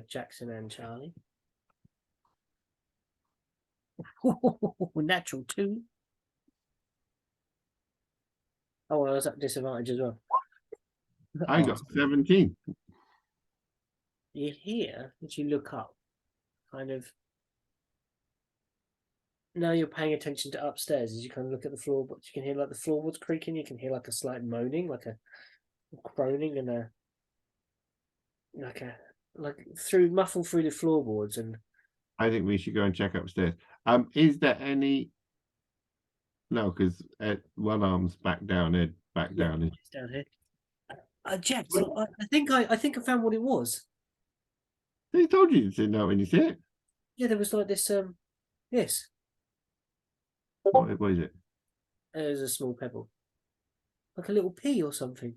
Jackson and Charlie. Natural 2. Oh, well, I was at disadvantage as well. I got 17. You hear, as you look up, kind of. Now you're paying attention to upstairs as you kind of look at the floorboards. You can hear like the floorboards creaking. You can hear like a slight moaning, like a groaning, and like through muffled through the floorboards. And I think we should go and check upstairs. Is there any? No, because one arm's back down, Ed back down. It's down here. Jack, so I think I found what it was. They told you to know when you see it. Yeah, there was like this. Yes, What is it? there's a small pebble, like a little pea or something.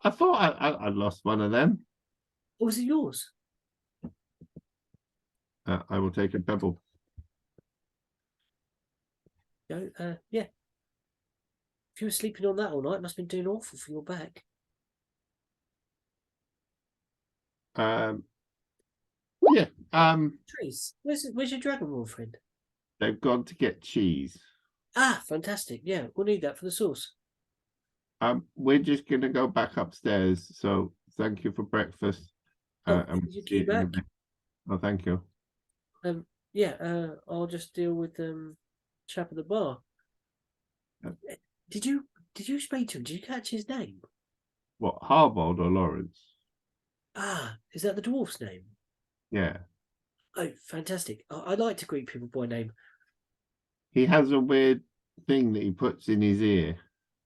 I thought I lost one of them. Or was it yours? I will take a pebble. No, yeah. If you were sleeping on that all night, it must have been doing awful for your back. Yeah. Trace, where's your dragon ball friend? They've gone to get cheese. Ah, fantastic. Yeah, we'll need that for the sauce. We're just gonna go back upstairs. So thank you for breakfast. Oh, And did you see you keep in a back? bit. Oh, thank you. Yeah, I'll just deal with chap at the bar. Did you speak to him? Did you catch his name? What, Harbold or Lawrence? Ah, is that the dwarf's name? Yeah. Oh, fantastic. I like to greet people by name. He has a weird thing that he puts in his ear.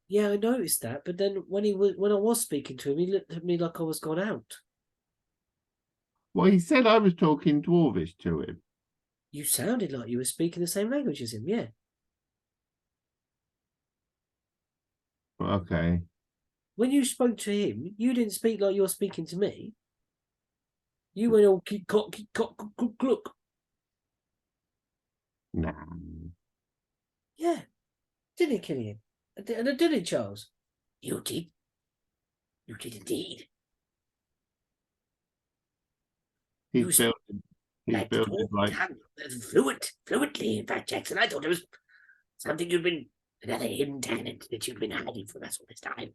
Yeah, I noticed that, but then when I was speaking to him, he looked at me like I was gone out. Well, he said I was talking Dwarvish to him. You sounded like you were speaking the same language as him, yeah. Okay. When you spoke to him, you didn't speak like you're speaking to me. You went all keep cock, look. Nah. Yeah. Didn't it, Killian? And did it, Charles? You did. You did indeed. He's building like Fluently, in fact, Jackson. I thought it was something you'd been another hidden talent that you'd been hiding from us all this time.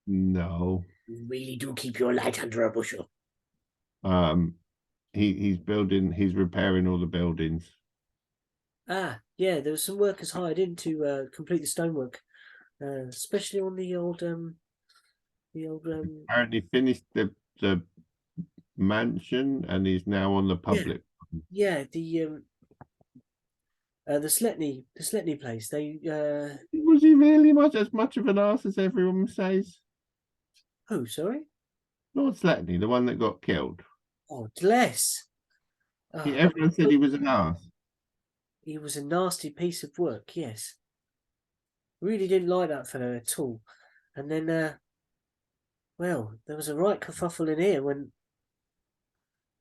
no. You really do keep your light under a bushel. He's repairing all the buildings. Ah, yeah, there were some workers hired in to complete the stonework, especially on the old Apparently finished the mansion and he's now on the public. Yeah, the Sletney place. They Was he really as much of an arse as everyone says? Oh, sorry? Lord Sletney, the one that got killed. Oh, bless. Everyone said he was an arse. He was a nasty piece of work, yes. Really didn't like that fellow at all. And then, well, there was a right kerfuffle in here when,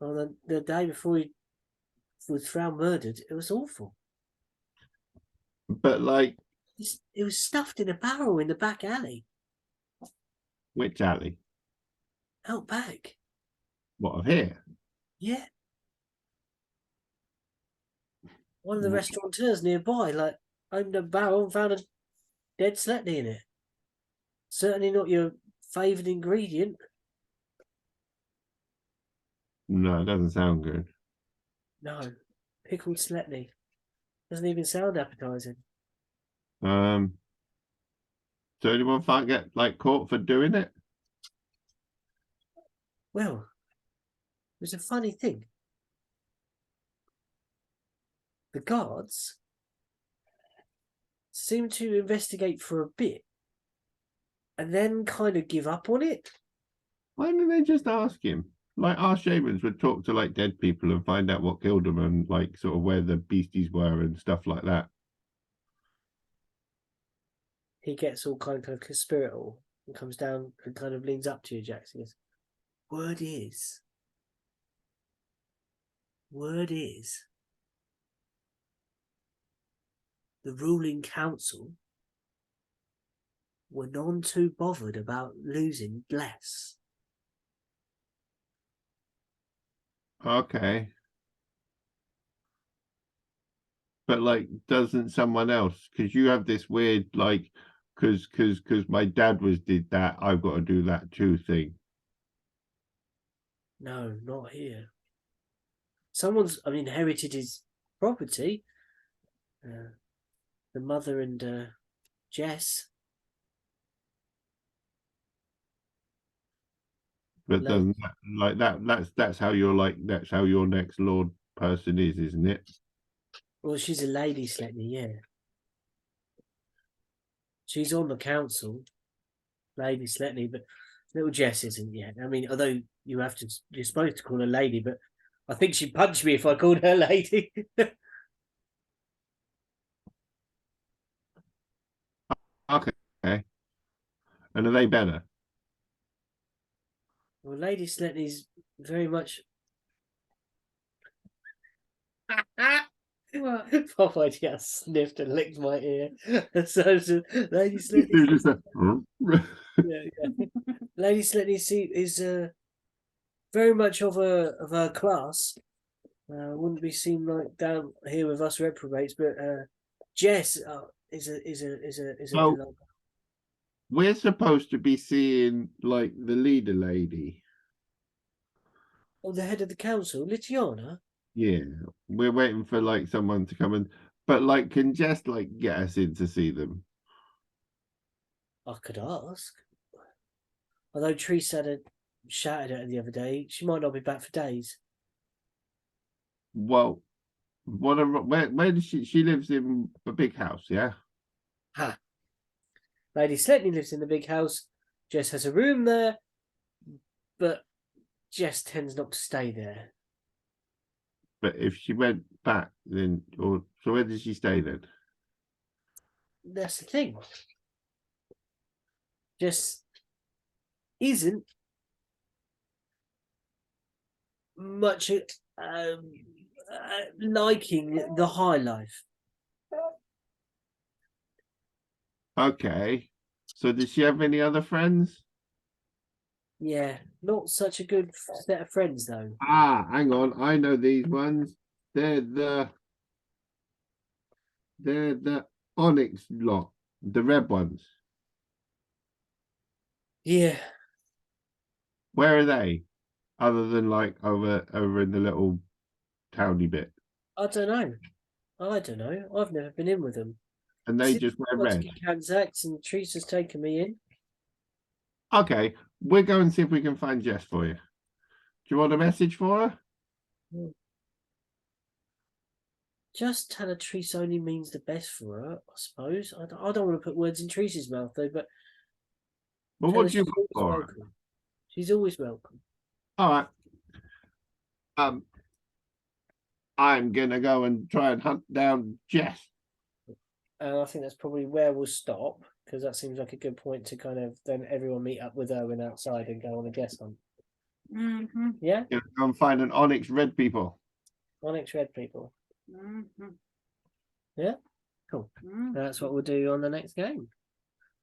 on the day before he was found murdered. It was awful. But like, It was stuffed in a barrel in the back alley. which alley? Out back. What, of here? Yeah. One of the restaurateurs nearby, like, opened a barrel and found a dead Sletney in it. Certainly not your favoured ingredient. No, it doesn't sound good. No. Pickled Sletney. Doesn't even sound appetising. So anyone can't get like caught for doing it? Well, was a funny thing. The guards seemed to investigate for a bit and then kind of give up on it. Why don't they just ask him? Like our shamans would talk to like dead people and find out what killed them and like sort of where the beasties were and stuff like that. He gets all kind of conspiratorial and comes down and kind of leans up to you, Jackson. Word is, the ruling council were none too bothered about losing less. Okay. But like, doesn't someone else? Because you have this weird like, because my dad did that, I've got to do that too thing. No, not here. Someone's inherited his property. The mother and Jess. But doesn't that, like that's how your next lord person is, isn't it? Well, she's a lady, Sletney, yeah. She's on the council, Lady Sletney, but little Jess isn't yet. I mean, although you're supposed to call her lady, but I think she'd punch me if I called her lady. Okay. And are they better? Well, Lady Sletney's very much. What? Papa just sniffed and licked my ear. So Lady Sletney. Lady Sletney is very much of her class. Wouldn't be seen like down here with us reprobates, but Jess is a So, we're supposed to be seeing like the leader lady. Oh, the head of the council, Litiana. Yeah, we're waiting for like someone to come in, but like, can Jess like get us in to see them? I could ask. Although Treese shouted at her the other day, she might not be back for days. Well, where does she lives in a big house? Yeah. Ha! Lady Sletney lives in the big house. Jess has a room there, but Jess tends not to stay there. But if she went back, then so where did she stay then? That's the thing. Jess isn't much liking the high life. Okay. So does she have any other friends? Yeah, not such a good set of friends though. Ah, hang on. I know these ones. They're the Onyx lot, the red ones. Yeah. Where are they? Other than like over in the little towny bit. I don't know. I've never been in with them. And they just wear red. Kanzaks and Teresa's taken me in. Okay, we'll go and see if we can find Jess for you. Do you want a message for her? Just tell her Teresa only means the best for her, I suppose. I don't want to put words in Teresa's mouth though, but Well, what do you want for her? welcome. She's always welcome. All right. I'm gonna go and try and hunt down Jess. And I think that's probably where we'll stop, because that seems like a good point to kind of then everyone meet up with Owen outside and go on a guest hunt. Mm-hmm. Yeah? Gonna go and find an Onyx red people. Onyx red people. Mm-hmm. Yeah? Cool. Mm-hmm. That's what we'll do on the next game.